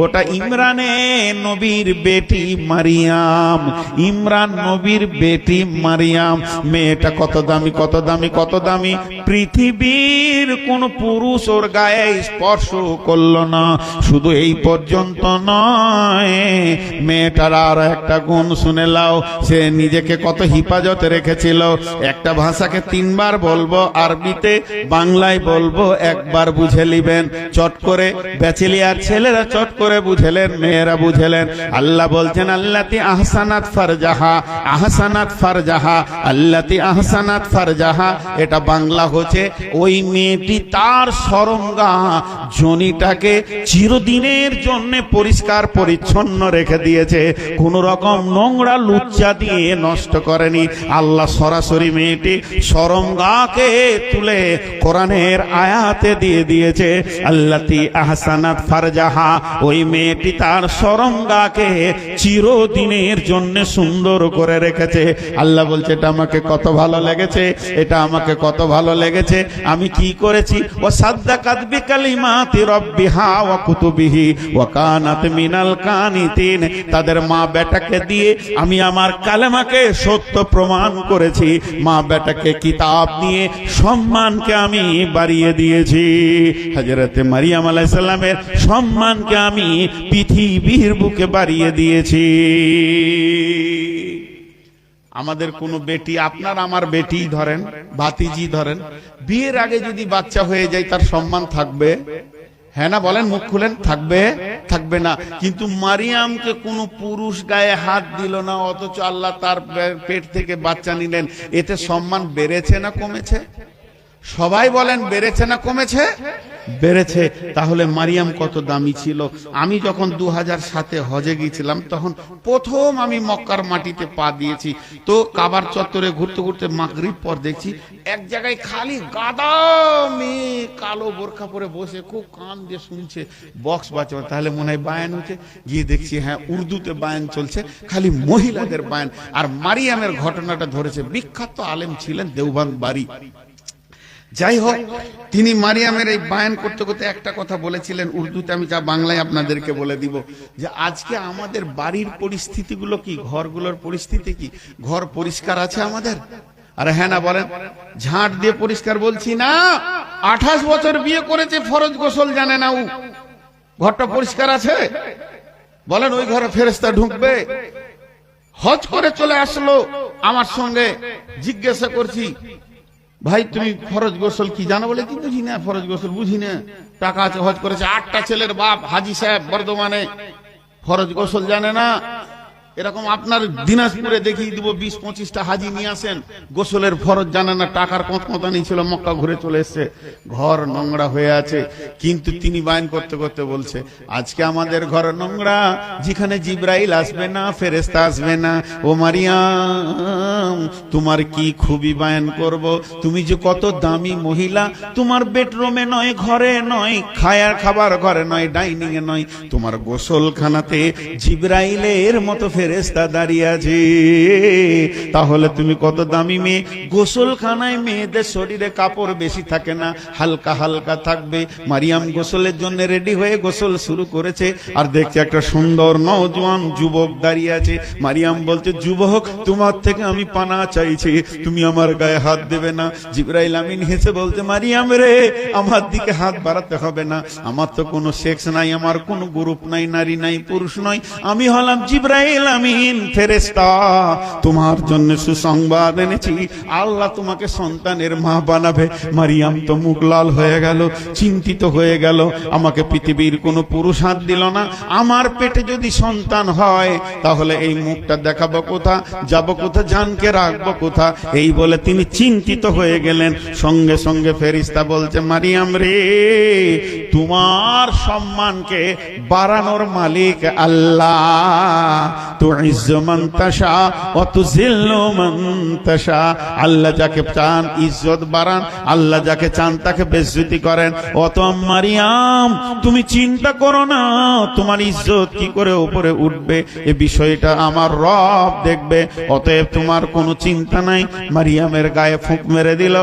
ওটা ইমরানে নবীর বেটি মারিয়াম। ইমরান নবীর বেটি মারিয়াম। মেয়েটা কত দামি, কত দামি, কত দামি। পৃথিবীর কোন পুরুষ ওর গায়ে স্পর্শ করলো না। শুধু এই পর্যন্ত নয়, মেয়েটার আর একটা গুণ শুনে লাও, সে নিজেকে কত হিফাজতে রেখেছিল। একটা ভাষাকে 3 বার বলবো, আরবিতে, বাংলায় বলবো, একবার বুঝে নিবেন চট করে। ব্যাচেলিয়ার ছেলেরা চট করে বুঝেলেন, মেয়েরা বুঝেলেন। আল্লাহ বলছেন আল্লাতী আহসানাত ফারজাহা, আহসানাত ফারজাহা, আল্লাতী আহসানাত ফারজাহা। এটা বাংলা হচ্ছে ওই মেয়েটি তার শরমগা জনিটাকে চিরদিনের জন্য পরিষ্কার পরিচ্ছন্ন রেখে দিয়েছে, কোন রকম নোংরা লুচ্চা দিয়ে নষ্ট করেনি। আল্লাহ সরাসরি মেয়েটি শরমগাকে তুলে কোরআনের আয়াতে দিয়ে দিয়েছে আল্লাতী আহসানাত ফারজাহা। ওই মেয়েটি তার শরমগাকে চিরদিনের জন্য সুন্দর করে রেখেছে। আল্লাহ বলছে এটা আমাকে কত ভালো লেগেছে, এটা আমাকে কত ভালো লেগেছে। আমি কি করেছি? ওয়া সাদ্দাকাত বিকালিমাতি রাব্বিহা ওয়া কুতুবিহি ওয়া কানাত মিনাল কানিতিন। তাদের মা বেটাকে দিয়ে আমি আমার কালেমাকে সত্য প্রমাণ করেছি। মা বেটাকে কিতাব নিয়ে সম্মানকে আমি বাড়িয়ে দিয়েছি। হযরতে মারিয়াম আলাইহিস সালামের সম্মানকে আমি পৃথিবীর বুকে বাড়িয়ে দিয়েছি। আমাদের কোন বেটি, আপনার আমার বেটি ধরেন, ভাতিজি ধরেন, বিয়ের আগে যদি বাচ্চা হয়ে যায় তার সম্মান থাকবে? হ্যাঁ না বলেন, মুখ খুলেন, থাকবে? থাকবে না। কিন্তু মারিয়ামকে কোনো পুরুষ গায়ে হাত দিল না, অথচ আল্লাহ তার পেট থেকে বাচ্চা নিলেন। এতে সম্মান বেড়েছে না কমেছে? সবাই বলেন, বেড়েছে না কমেছে? বেড়েছে। তাহলে মারিয়াম কত দামি ছিল। আমি যখন 2007-এ হজে গিয়েছিলাম, তখন প্রথম আমি মক্কার মাটিতে পা দিয়েছি। তো কাবার চত্বরে ঘুরতে ঘুরতে মাগরিব পর দেখছি এক জায়গায় খালি গাদা মেয়ে কালো বোরখা পরে বসে খুব কান দিয়ে শুনছে, বক্স বাজছে। তাহলে মনে হয় বায়ান হচ্ছে। গিয়ে দেখছি হ্যাঁ, উর্দুতে বায়ান চলছে, খালি মহিলাদের বায়ান। আর মারিয়ামের ঘটনাটা ধরেছে, বিখ্যাত আলেম ছিলেন, দেওবন্দ বাড়ি। যাই হোক, তিনি মারিয়ামের এই বায়ান করতে করতে একটা কথা বলেছিলেন উর্দুতে, আমি যা বাংলায় আপনাদেরকে বলে দিব, যে আজকে আমাদের বাড়ির পরিস্থিতিগুলো কি, ঘরগুলোর পরিস্থিতি কি? ঘর পরিষ্কার আছে আমাদের? আরে হ্যাঁ না বলেন? ঝাঁট দিয়ে পরিষ্কার বলছি না। 28 বছর বিয়ে করেছে, ফরজ গোসল জানে না ও। ঘরটা পরিষ্কার আছে? বলেন ওই ঘরে ফেরেশতা ঢুকবে? হজ করে চলে আসলো, আমার সঙ্গে জিজ্ঞাসা করছি, ভাই তুমি ফরজ গোসল কি জানো? বলে কি বুঝি না, ফরজ গোসল বুঝি না। টাকা আছে, হজ করেছে, 8টা ছেলের বাপ, হাজি সাহেব বর্ধমানে, ফরজ গোসল জানে না। এরকম আপনার দিনাজপুরে দেখিয়ে দিব, 20-25টা হাজি নিয়ে আসেন, গোসলের ফরজ জানে না, টাকার কতকতানি ছিল, মক্কা ঘুরে চলে এসছে, ঘর নোংরা হয়ে আছে। কিন্তু তিনি বায়ান করতে করতে বলছে, আজকে আমাদের ঘর নোংরা, যেখানে জিব্রাইল আসবে না, ফেরেশতা আসবে না। ও মারিয়াম, তোমার কি খুবই বায়ান করব। তুমি যে কত দামি মহিলা, তোমার বেডরুমে নয়, ঘরে নয়, খাবার ঘরে নয়, ডাইনিং এ নয়, তোমার গোসলখানাতে জিব্রাইলের মতো ফেরেশতা দাঁড়িয়ে আছে। তাহলে তুমি কত দামি মেয়ে। গোসলখানায় মেয়েদের শরীরে কাপড় বেশি থাকে না, হালকা হালকা থাকবে। মারিয়াম গোসলের জন্য রেডি হয়ে গোসল শুরু করেছে, আর দেখছে একটা সুন্দর নওজোয়ান যুবক দাঁড়িয়ে আছে। মারিয়াম বলছে, যুবক তোমার থেকে আমি পানা চাইছি, তুমি আমার গায়ে হাত দেবে না। জিবরাইল আমিন হেসে বলছে, মারিয়াম রে, আমার দিকে হাত বাড়াতে হবে না, আমার তো কোনো সেক্স নাই, আমার কোনো গ্রুপ নাই, নারী নাই, পুরুষ নয়, আমি হলাম জিবরাইল আমিন ফেরেশতা। তোমার জন্য সুসংবাদ এনেছি, আল্লাহ তোমাকে সন্তানের মা বানাবে। মারিয়াম তো মুখ লাল হয়ে গেল, চিন্তিত হয়ে গেল। আমাকে পৃথিবীর কোনো পুরুষ হাত দিল না, আমার পেটে যদি সন্তান হয় তাহলে এই মুখটা দেখাবো কোথা, যাবো কোথা, জানকে রাখবো কোথা। এই বলে তিনি চিন্তিত হয়ে গেলেন। সঙ্গে সঙ্গে ফেরেশতা বলছে, মারিয়াম রে, তোমার সম্মানকে বাড়ানোর মালিক আল্লাহ। তুইজ্জু মান তাশা ওয়া তুযিল্লু মান তাশা। আল্লাহ যাকে চান ইজ্জত বাড়ান, আল্লাহ যাকে চান তাকে বেইজ্জতি করেন। অত মারিয়াম, তুমি চিন্তা করো না তোমার ইজ্জত কি করে উপরে উঠবে, এই বিষয়টা আমার রব দেখবে। অতএব তোমার কোনো চিন্তা নাই। মারিয়ামের গায়ে ফুঁক মেরে দিল,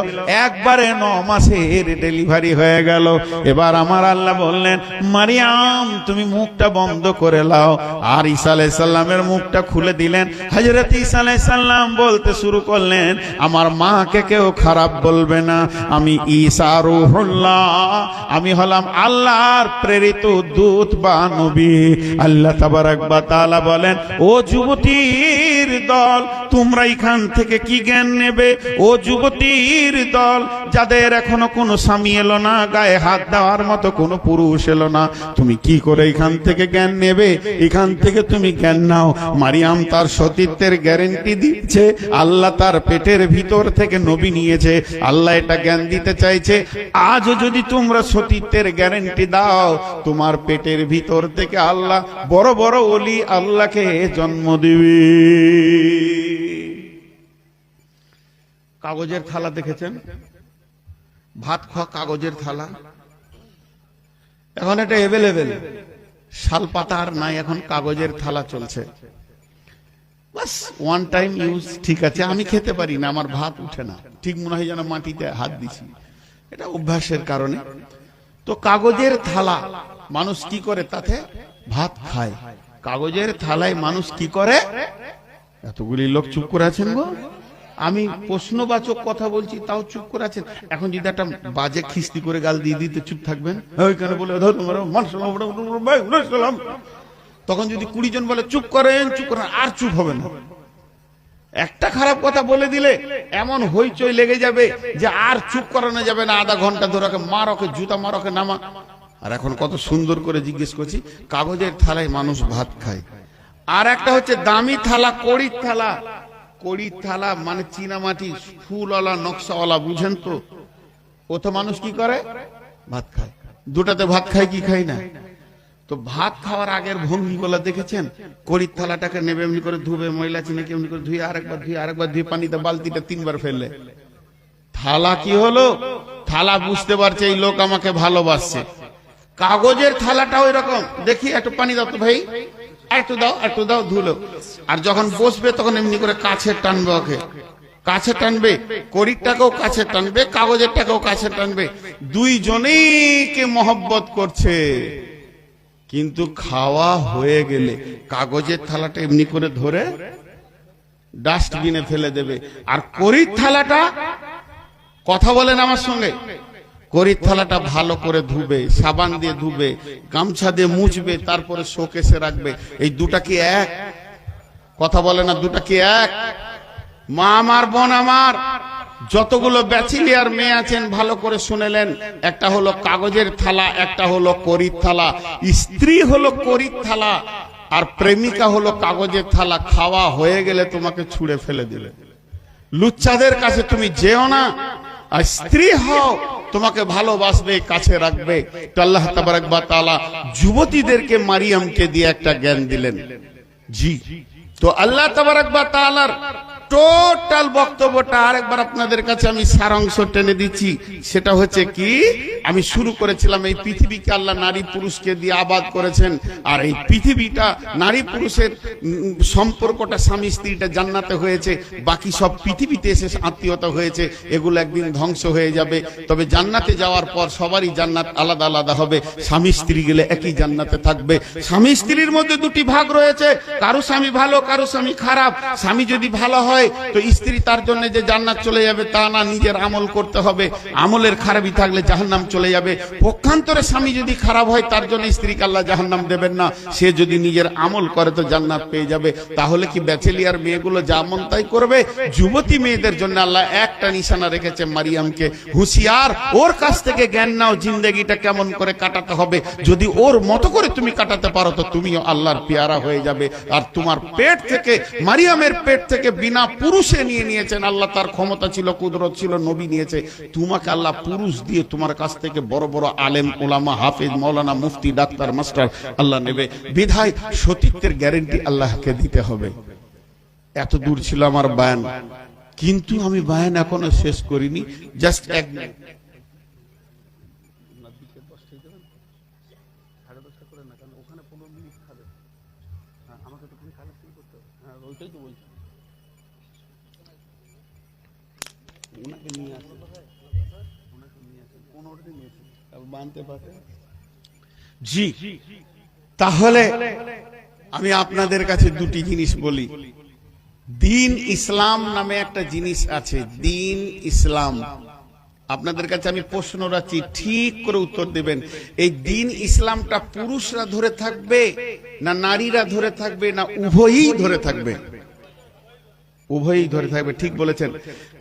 একবারে 9 মাসের ডেলিভারি হয়ে গেল। এবার আমার আল্লাহ বললেন, মারিয়াম তুমি মুখটা বন্ধ করে লাও। আর ঈসা আলাইহিস সালামের মুখটা খুলে দিলেন। হযরত ঈসা আলাইহিস সালাম বলতে শুরু করলেন, আমার মাকে কেউ খারাপ বলবে না, আমি ঈসা রূহুল্লাহ, আমি হলাম আল্লাহর প্রেরিত দূত বা নবী। আল্লাহ তাবারক ওয়া তাআলা বলেন, ও যুবতীর দল, তোমরা এখান থেকে কি জ্ঞান নেবে? ও যুবতীর দল, যাদের এখনো কোনো স্বামী এলো না, গায়ে হাত দেওয়ার মতো কোনো পুরুষ এলো না, তুমি কি করে এখান থেকে জ্ঞান নেবে? এখান থেকে তুমি জ্ঞান নাও। মারিয়াম তার সতীত্বের গ্যারান্টি দিচ্ছে, আল্লাহ তার পেটের ভিতর থেকে নবী নিয়েছে, আল্লাহ এটা জ্ঞান দিতে চাইছে। আজও যদি তোমরা সতীত্বের গ্যারান্টি দাও, তোমার পেটের ভিতর থেকে আল্লাহ বড় বড় ওলি আল্লাহকে জন্ম দিবে। কাগজের থালা দেখেছেন? ভাত খাওয়া কাগজের থালা, এখন এটা এভেলেবেল। শাল পাতা আর নাই, এখন কাগজের থালা চলছে। বাস ওয়ান টাইম ইউজ, ঠিক আছে। আমি খেতে পারি না, আমার ভাত উঠে না, ঠিক মনে হয় যেন মাটিতে হাত দিছি, এটা অভ্যাসের কারণে। তো কাগজের থালা মানুষ কি করে, তাতে ভাত খায়। কাগজের থালায় মানুষ কি করে? এতগুলি লোক চুপ করে আছেন গো, আমি প্রশ্নবাচক কথা বলছি তাও চুপ করে আছেন। এখন যদি একটা বাজে খিস্তি করে গাল দিয়ে দিতে চুপ থাকবেন? ওইখানে বলে তখন যদি 20 জন বলে চুপ করেন চুপ করেন, আর চুপ হবে না। একটা খারাপ কথা বলে দিলে এমন হইচই লেগে যাবে যে আর চুপ করানো যাবে না, আধা ঘন্টা ধরে মারকে জুতা মারকে নামা। আর এখন কত সুন্দর করে জিজ্ঞেস করছি, কাগজের থালায় মানুষ ভাত খায়। আর একটা হচ্ছে দামি থালা, কড়ির থালা। কড়ির থালা মানে চীনামাটি ফুলওয়ালা নকশাওয়ালা, বুঝেন তো? ও তো মানুষ কি করে? ভাত খায়। দুটাতে ভাত খায় কি খায় না? তো ভাত খাওয়ার আগের ভঙ্গি গুলা দেখেছেন? কড়ির থালাটাকে নেবে এমনি করে ধুবে, ময়লা চিনিকে এমনি করে ধুয়ে আরেকবার ধুয়ে পানিতে বালতিটা 3 বার ফেললে থালা কি হলো? থালা বুঝতে পারছে এই লোক আমাকে ভালোবাসছে। কাগজের থালাটা ওই রকম, দেখি একটু পানি দাও তো ভাই, একটু দাও ধুলো। আর যখন বসবে তখন এমনি করে কাছে টানবে, ওকে কাছে টানবে, কড়িরটাকেও কাছে টানবে, কাগজেরটাকেও কাছে টানবে। দুইজনেই কে মহব্বত করছে। কিন্তু খাওয়া হয়ে গেলে কাগজের থালাটা এমনি করে ধরে ডাস্টবিনে ফেলে দেবে। আর কড়ির থালাটা, কথা বলেন আমার সঙ্গে, কড়ির থালাটা ভালো করে ধুবে, সাবান দিয়ে ধুবে, গামছা দিয়ে মুছবে, তারপরে শোকেসে রাখবে। এই দুটা কি এক? কথা বলে না, দুটা কি এক? মা আমার, বোন আমার, যতগুলো ব্যাচেলিয়ার মেয়ে আছেন ভালো করে শুনেলেন, একটা হলো কাগজের থালা, একটা হলো কড়ির থালা। স্ত্রী হলো কড়ির থালা, আর প্রেমিকা হলো কাগজের থালা। খাওয়া হয়ে গেলে তোমাকে ছুঁড়ে ফেলে দিলে। লুচ্চাদের কাছে তুমি যেও না, আর স্ত্রী হও, তোমাকে ভালোবাসবে, কাছে রাখবে। তো আল্লাহ তাবারক ওয়া তাআলা যুবতীদেরকে মারিয়ামকে দিয়ে একটা জ্ঞান দিলেন। জি, তো আল্লাহ তাবারক ওয়া তাআলার টোটাল বক্তব্যটা আরেকবার আপনাদের কাছে আমি সারাংশ টেনে দিচ্ছি। সেটা হচ্ছে কি, আমি শুরু করেছিলাম এই পৃথিবীকে আল্লাহ নারী পুরুষকে দিয়ে আবাদ করেছেন। আর এই পৃথিবীটা নারী পুরুষের সম্পর্কটা, স্বামী স্ত্রীটা জান্নাতে হয়েছে, বাকি সব পৃথিবীতে এসে আত্মীয়তা হয়েছে। এগুলো একদিন ধ্বংস হয়ে যাবে। তবে জান্নাতে যাওয়ার পর সবারই জান্নাত আলাদা আলাদা হবে। স্বামী স্ত্রী গেলে একই জান্নাতে থাকবে। স্বামী স্ত্রীর মধ্যে দুটি ভাগ রয়েছে, কারো স্বামী ভালো, কারো স্বামী খারাপ। স্বামী যদি ভালো হয় তো স্ত্রী তার জন্য যে জান্নাত চলে যাবে তা না, নিজের আমল করতে হবে। আমলের খারাপই থাকলে জাহান্নাম চলে যাবে। পক্ষান্তরে স্বামী যদি খারাপ হয় তার জন্য স্ত্রীকে আল্লাহ জাহান্নাম দেবেন না। সে যদি নিজের আমল করে তো জান্নাত পেয়ে যাবে। তাহলে কি ব্যাচেলিয়ার মেয়েগুলো যা মন তাই করবে? যুবতী মেয়েদের জন্য আল্লাহ একটা নিশানা রেখেছে, মারিয়ামকে হুঁশিয়ার, ওর কাছ থেকে জ্ঞান নাও, জিন্দেগিটা কেমন করে কাটাতে হবে। যদি ওর মতো করে তুমি কাটাতে পারো তো তুমিও আল্লাহর পেয়ারা হয়ে যাবে। আর তোমার পেট থেকে, মারিয়ামের পেট থেকে বিনা পুরুষে নিয়েছেন আল্লাহ, তার ক্ষমতা ছিল, কুদরত ছিল, নবী নিয়েছে। তোমাকে আল্লাহ পুরুষ দিয়ে তোমার কাছ থেকে বড় বড় আলেম, ওলামা, হাফেজ, মাওলানা, মুফতি, ডাক্তার, মাস্টার আল্লাহ নেবে। বিধায় সতীত্বের গ্যারান্টি আল্লাহকে দিতে হবে। এত দূর ছিল আমার বয়ান, কিন্তু আমি বয়ান এখনো শেষ করিনি। জাস্ট এক মিনিট, জি। তাহলে আমি আপনাদের কাছে দুটি জিনিস বলি। দিন ইসলাম নামে একটা জিনিস আছে, দিন ইসলাম। আপনাদের কাছে আমি প্রশ্ন রাখছি, ঠিক করে উত্তর দেবেন। এই দিন ইসলামটা পুরুষরা ধরে থাকবে না নারীরা ধরে থাকবে, না উভয়ই ধরে থাকবে? উভয়ই ধরে থাকবে, ঠিক বলেছেন।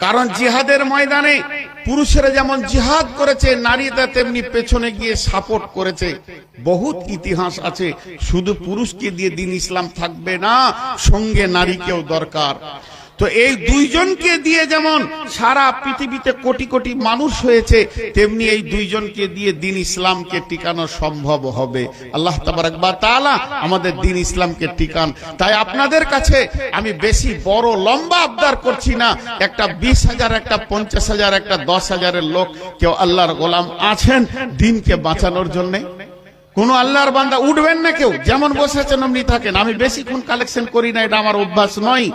কারণ জিহাদের ময়দানে পুরুষেরা যেমন জিহাদ করেছে, নারীরা তেমনি পেছনে গিয়ে সাপোর্ট করেছে। বহুত ইতিহাস আছে। শুধু পুরুষকে দিয়ে দিন ইসলাম থাকবে না, সঙ্গে নারীকেও দরকার। তো এই দুইজনকে দিয়ে যেমন সারা পৃথিবীতে কোটি কোটি মানুষ হয়েছে, তেমনি এই দুইজনকে দিয়ে দিন ইসলামকে টিকানো সম্ভব হবে। আল্লাহ তাবারক ওয়া তাআলা আমাদের দিন ইসলামকে টিকান। তাই আপনাদের কাছে আমি বেশি বড় লম্বা আবদার করছি না। একটা 20,000, একটা 50,000, একটা 10,000-এর লোক কেউ আল্লাহর গোলাম আছেন দিনকে বাঁচানোর জন্য? কোন আল্লাহর বান্দা উঠবেন না, কেউ যেমন বসেছেন অমনি থাকেন। আমি বেশিক্ষণ কালেকশন করি না, এটা আমার অভ্যাস নয়।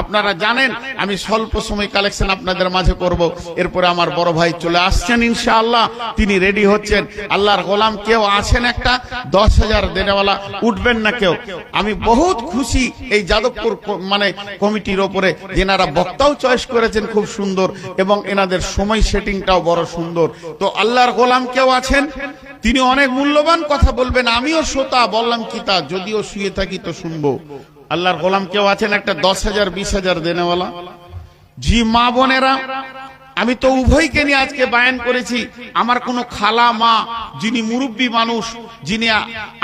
আপনারা জানেন আমি স্বল্প সময় কালেকশন আপনাদের মাঝে করব। এরপরে আমার বড় ভাই চলে আসছেন ইনশাআল্লাহ, তিনি রেডি হচ্ছেন। আল্লাহর গোলাম কেউ আছেন একটা 10,000 দেনেওয়ালা, উঠবেন না কেউ। আমি বহুত খুশি এই যাদবপুর মানে কমিটির ওপরে, যেনারা বক্তাও চয়েস করেছেন খুব সুন্দর, এবং এনাদের সময় সেটিংটাও বড় সুন্দর। তো আল্লাহর গোলাম কেউ আছেন, তিনি অনেক মূল্যবান কথা বলবেন। আমিও শ্রোতা, বললাম কি তা, যদিও শুয়ে থাকি তো শুনবো। আল্লাহর গোলাম কেউ আছেন একটা 10,000 20,000 দেনেওয়ালা? জি মা বোনেরা, আমি তো উভয়কে নিয়ে আজকে বায়ান করেছি। আমার কোনো খালা মা যিনি মুরব্বী মানুষ, যিনি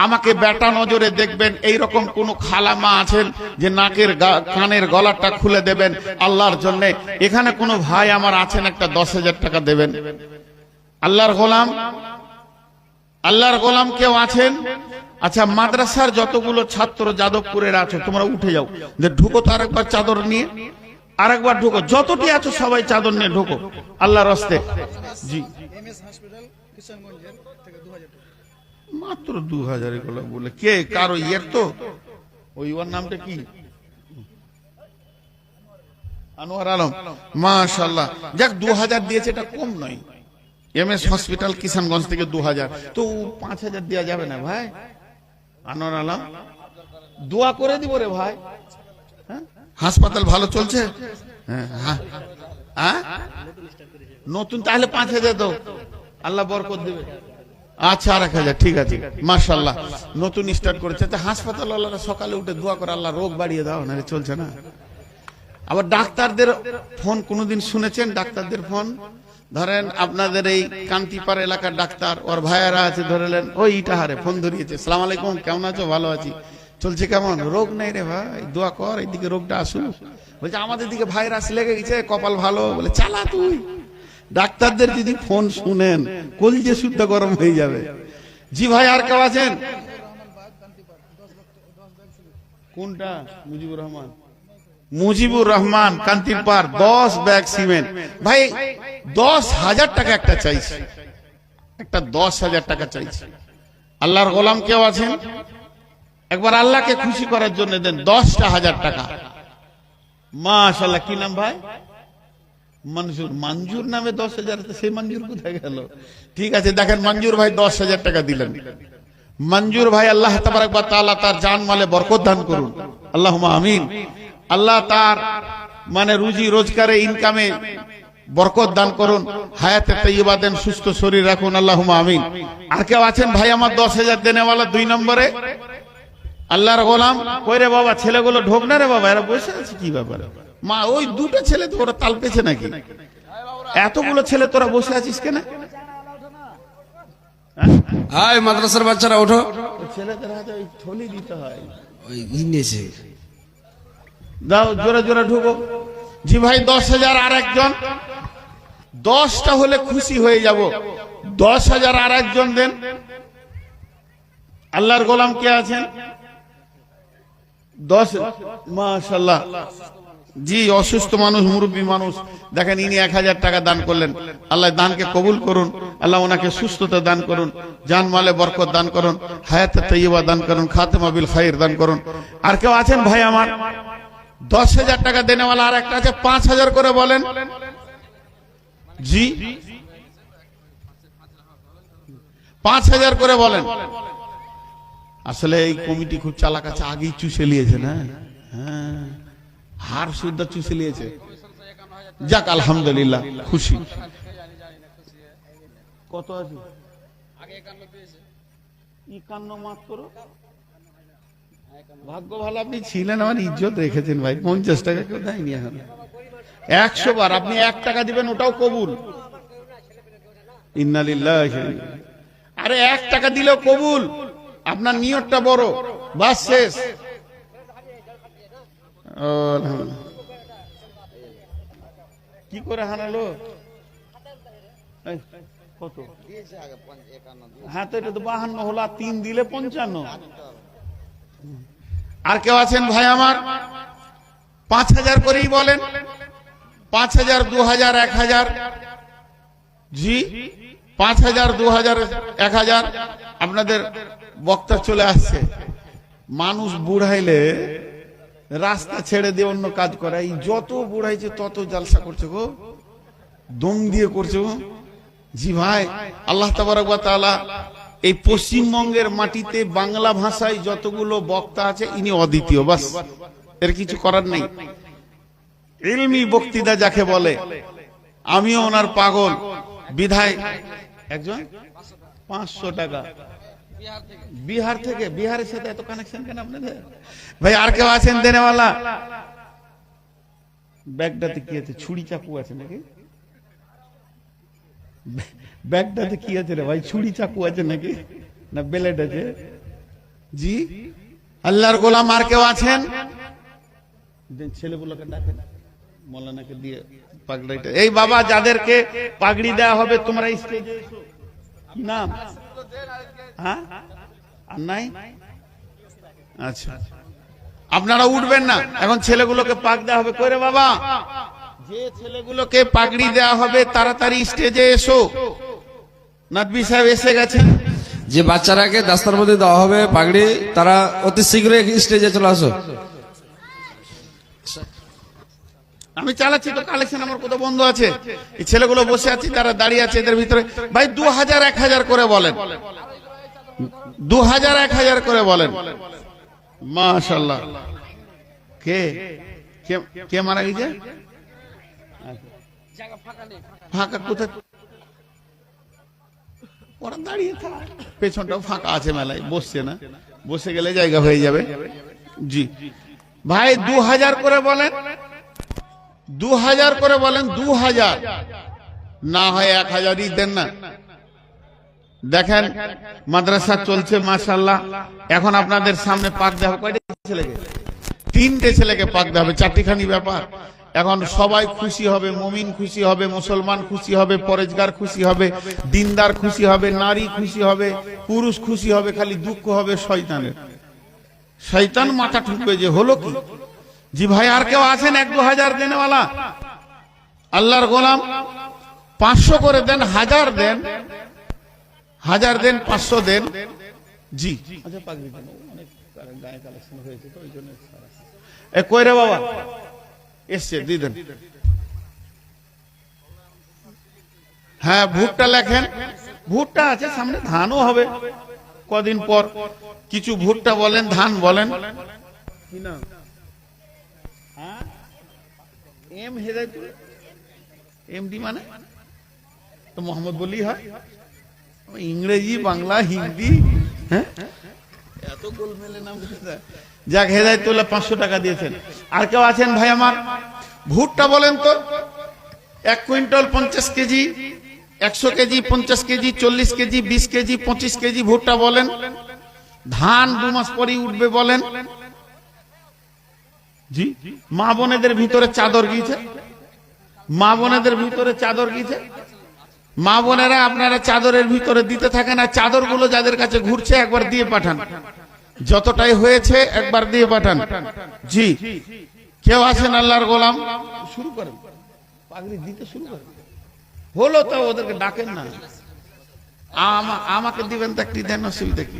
আমাকে বেটা নজরে দেখবেন, এই রকম কোন খালা মা আছেন যে নাকের কানের গলাটা খুলে দেবেন আল্লাহর জন্য? এখানে কোনো ভাই আমার আছেন একটা 10,000 টাকা দেবেন? আল্লাহর গোলাম, আল্লাহর গোলাম কেউ আছেন? আচ্ছা, মাদ্রাসার যতগুলো ছাত্র যাদবপুরের আছো তোমরা উঠে যাও, যে ঢুকো তো আরেকবার চাদর নিয়ে, আরেকবার ঢুকো, যতটি আছো সবাই চাদর নিয়ে ঢুকো আল্লাহর রাস্তে। জি মাত্র 2,000 এগুলো বলে কে কারো ইয়ের তো ওই ওর নামটা কি, আনোয়ার আলম, মাশাআল্লাহ। যাক 2,000 দিয়েছে, এটা কম নয়। এমএস হসপিটাল কিষানগঞ্জ থেকে 2,000, তো 5,000 দেওয়া যাবে না ভাই? আনোয়ার আলম দোয়া করে দিব রে ভাই। হাসপাতাল ভালো চলছে? নতুন, তাহলে 5,000 দাও, আল্লাহ বরকত দেবে। আচ্ছা, আর 1,000, ঠিক আছে, মাশাআল্লাহ। নতুন স্টার্ট করেছে। হাসপাতাল ওয়ালারা সকালে উঠে দোয়া করে, আল্লাহ রোগ বাড়িয়ে দাও, না চলছে না। আবার ডাক্তারদের ফোন কোনদিন শুনেছেন? ডাক্তারদের ফোন ধরেন, আপনাদের এই কান্তিপাড় এলাকার ডাক্তার, ওর ভাইয়ারা আছে, ধরেলেন ওই ইটাহারে ফোন ধরিয়েছে, সালাম আলাইকুম, কেমন আছো? ভালো আছি। চলছে কেমন? রোগ নেই রে ভাই, দোয়া কর এইদিকে রোগটা আসুক। বলছে আমাদের দিকে ভাইরাস লেগে গেছে, কপাল ভালো। বলে চালা তুই। ডাক্তারদের যদি ফোন শুনেন, কলিজে শুদ্ধ গরম হয়ে যাবে। জি ভাই, আর কেউ আছেন? কোনটা? Mujibur Rahman, Mujibur Rahman Kantipar, 10 bag cement. ভাই 10,000 টাকা একটা চাইছে, একটা 10,000 টাকা চাইছে। আল্লাহর গোলাম কেউ আছেন? একবার আল্লাহকে খুশি করার জন্য দেন 10,000 টাকা। মাশাআল্লাহ। কি নাম ভাই? মনজুর। মঞ্জুর নামে 10,000, সেই মঞ্জুর কোথায় গেল? ঠিক আছে, দেখেন মঞ্জুর ভাই 10,000 টাকা দিলেন। মঞ্জুর ভাই, আল্লাহ তাবারক ওয়া তাআলা তার জান মালে বরকত দান করুন, আল্লাহুম্মা আমিন। আল্লাহ তার মানে রুজি রোজগারে, ইনকামে বরকত দান করুন, হায়াতে তাইয়্যিবা দেন, সুস্থ শরীর রাখুন, আল্লাহুম্মা আমিন। আর কেউ আছেন ভাই আমার 10,000 দেনেওয়ালা? 2 নম্বরে আল্লাহর গোলাম। কই রে বাবা, ছেলেগুলো ঢোক না রে বাবা, এরা বসে আছে কি ব্যাপারে? মা, ওই দুটো ছেলে তো ওরা তাল পেছে নাকি? এতগুলো ছেলে তোরা বসে আছিস কেন? হাই মাদ্রাসার বাচ্চারা ওঠো। ছেলেদের হাতে ওই থলি দিতে হয়, ওই নিয়েছে। দাও, জোরে জোরে ঢুকো। জি ভাই 10,000 আর একজন, 10টা হলে খুশি হয়ে যাব। 10,000 আর একজন দেন। আল্লাহর গোলাম কে আছেন? 10, মাশাআল্লাহ। জি, অসুস্থ মানুষ, মুরব্বী মানুষ, দেখেন ইনি 1,000 টাকা দান করলেন। আল্লাহ দানকে কবুল করুন, আল্লাহ ওনাকে সুস্থতা দান করুন, জান মালে বরকত দান করুন, হায়াতে তাইয়্যিবা দান করুন, খাতেমা বিল খাইর দান করুন। আর কেউ আছেন ভাই আমার 10,000 টাকা দেনেওয়ালা? আর একটা আছে 5,000 করে বলেন। জি 5,000 করে বলেন। আসলে এই কমিটি খুব চালাক আছে, আগেই চুষে নিয়েছে না? হ্যাঁ, হার সুদ্ধা চুষে নিয়েছে। যাক আলহামদুলিল্লাহ, খুশি। কত আছে? 51 মাত্র। ভাগ্য ভালো আপনি ছিলেন, আমার ইজ্জত রেখেছেন ভাই। 50 টাকা কেউ দেয়নি এখন। 100 বার আপনি 1 টাকা দিবেন, ওটাও কবুল। ইন্না লিল্লাহি। আরে 1 টাকা দিলেও কবুল, আপনার নিয়তটা বড়, বাস শেষ। কি করে হারালো? কত? হ্যাঁ, তো এটা তো 52 হলো, 3 দিলে 55। আর কেউ আছেন ভাই আমার? 5,000 করেই বলেন। 5,000, 2,000, 1,000। জি 5,000, 2,000, 1,000 আপনাদের বক্তা চলে আসছে। মানুষ বুড়াইলে রাস্তা ছেড়ে দিয়ে অন্য কাজ করে, এই যত বুড়াইছে তত জালসা করছে গো, দম দিয়ে করছে গো। জি ভাই, আল্লাহ তাবারক ওয়া তাআলা এই পশ্চিমবঙ্গের মাটিতে বাংলা ভাষায় যতগুলো বক্তা আছে ইনি অদ্বিতীয়, বাস, এর কিছু করার নেই। ইলমি বক্তৃতা যাকে বলে, আমিও ওনার পাগল। বিধায় একজন 500 টাকা বিহার থেকে, বিহারের সাথে এত কানেকশন কেন আপনাদের ভাই? আর কেউ আছেন দেনেওয়ালা? ব্যাগটাতে কি আছে? ছুরি চাকু আছে নাকি? ব্যাগটাতে কি আছে রে ভাই? ছুরি চাকু আছে নাকি, না বেলেট আছে? জি, আল্লাহর গোলাম আর কেউ আছেন? ছেলেগুলোকে ডাকেন, মৌলানাকে দিয়ে পাগড়িটা। এই বাবা, যাদেরকে পাগড়ি দেওয়া হবে তোমরা স্টেজে এসো। কি নাম? হ্যাঁ, আর নাই? আচ্ছা, আপনারা উঠবেন না, এখন ছেলেগুলোকে পাক দেওয়া হবে। কই রে বাবা, যে ছেলেগুলোকে পাগড়ি দেওয়া হবে তাড়াতাড়ি স্টেজে এসো। নদভী সাহেব এসে গেছেন। যে বাচ্চারাকে দাস্তার মধ্যে দেওয়া হবে পাগড়ি, তারা অতি শীঘ্রই স্টেজে চলে আসো। আমি চালাচ্ছি তো, কালেকশন আমার কোথাও বন্ধ আছে? এই ছেলেগুলো বসে আছে, তারা দাঁড়িয়ে আছে, এদের ভিতরে ভাই 2000 1000 করে বলেন, 2000 1000 করে বলেন। মাশাআল্লাহ। কে কে মারা গেছে? ফাঁকা কোথায়? ওরা দাঁড়িয়ে থাক, পেছনটাও ফাঁকা আছে, মেলায় বসছে না, বসে গেলে জায়গা হয়ে যাবে। জি ভাই, 2000 করে বলেন, 2000 করে বলেন, 2000 না হয় 1000ই দেন না। দেখেন মাদ্রাসা চলছে মাশাআল্লাহ। এখন আপনাদের সামনে পাক দেওয়া হবে। কয়টা ছেলেকে? 3টে ছেলেকে পাক দেওয়া হবে, 4টিখানি ব্যাপার। এখন সবাই খুশি হবে, মুমিন খুশি হবে, মুসলমান খুশি হবে, পরেজগার খুশি হবে, দিনদার খুশি হবে, নারী খুশি হবে, পুরুষ খুশি হবে। খালি দুঃখ হবে শয়তানের। শয়তান মাথা ঠুকবে যে হলো কি। জি ভাই, আর কেউ আছেন 1-2000 দেনেওয়ালা? আল্লাহর গোলাম 500 করে দেন, 1000 দেন, 1000 দেন, 500 দেন। জি আচ্ছা, পাগড়ি দেন, অনেক গায়ে কালেকশন হয়েছে তো ওই জন্য। এ কই রে বাবা, এসছে, দিয়ে দেন। হ্যাঁ, ভুট্টা লেখেন, ভুট্টা আছে সামনে, ধানও হবে কদিন পর। কিছু ভুট্টা বলেন, ধান বলেন। কি নাম? এম হেদায়েতুল, এমডি মানে তো মোহাম্মদ বলি হয়। ইংরেজি, বাংলা, হিন্দি, হ্যাঁ, এত গোলমেলে নাম। যাক, হেদায়েতুল্লাহ 500 টাকা দিয়েছেন। আর কেউ আছেন ভাই আমার? ভুট্টা বলেন তো। 1 quintal 50 KG, 100 KG, 50 KG, 40 KG, 20 KG, 25 KG ভুট্টা বলেন। ধান 2 মাস পরেই উঠবে বলেন। জি, মা বোনেদের ভিতরে চাদর গিয়েছে, মা বোনেদের ভিতরে চাদর গিয়েছে। মা বোনেরা আপনারা চাদরের ভিতরে দিতে থাকেন, আর চাদরগুলো যাদের কাছে ঘুরছে একবার দিয়ে পাঠান, যতটাই হয়েছে একবার দিয়ে পাঠান। জি, কেউ আছেন আল্লাহর গোলাম? শুরু করেন, পাগড়ি দিতে শুরু করেন। হলো তো, ওদেরকে ডাকেন না। আমাকে দিবেন তো, একটি দেন, অসুবিধা কি?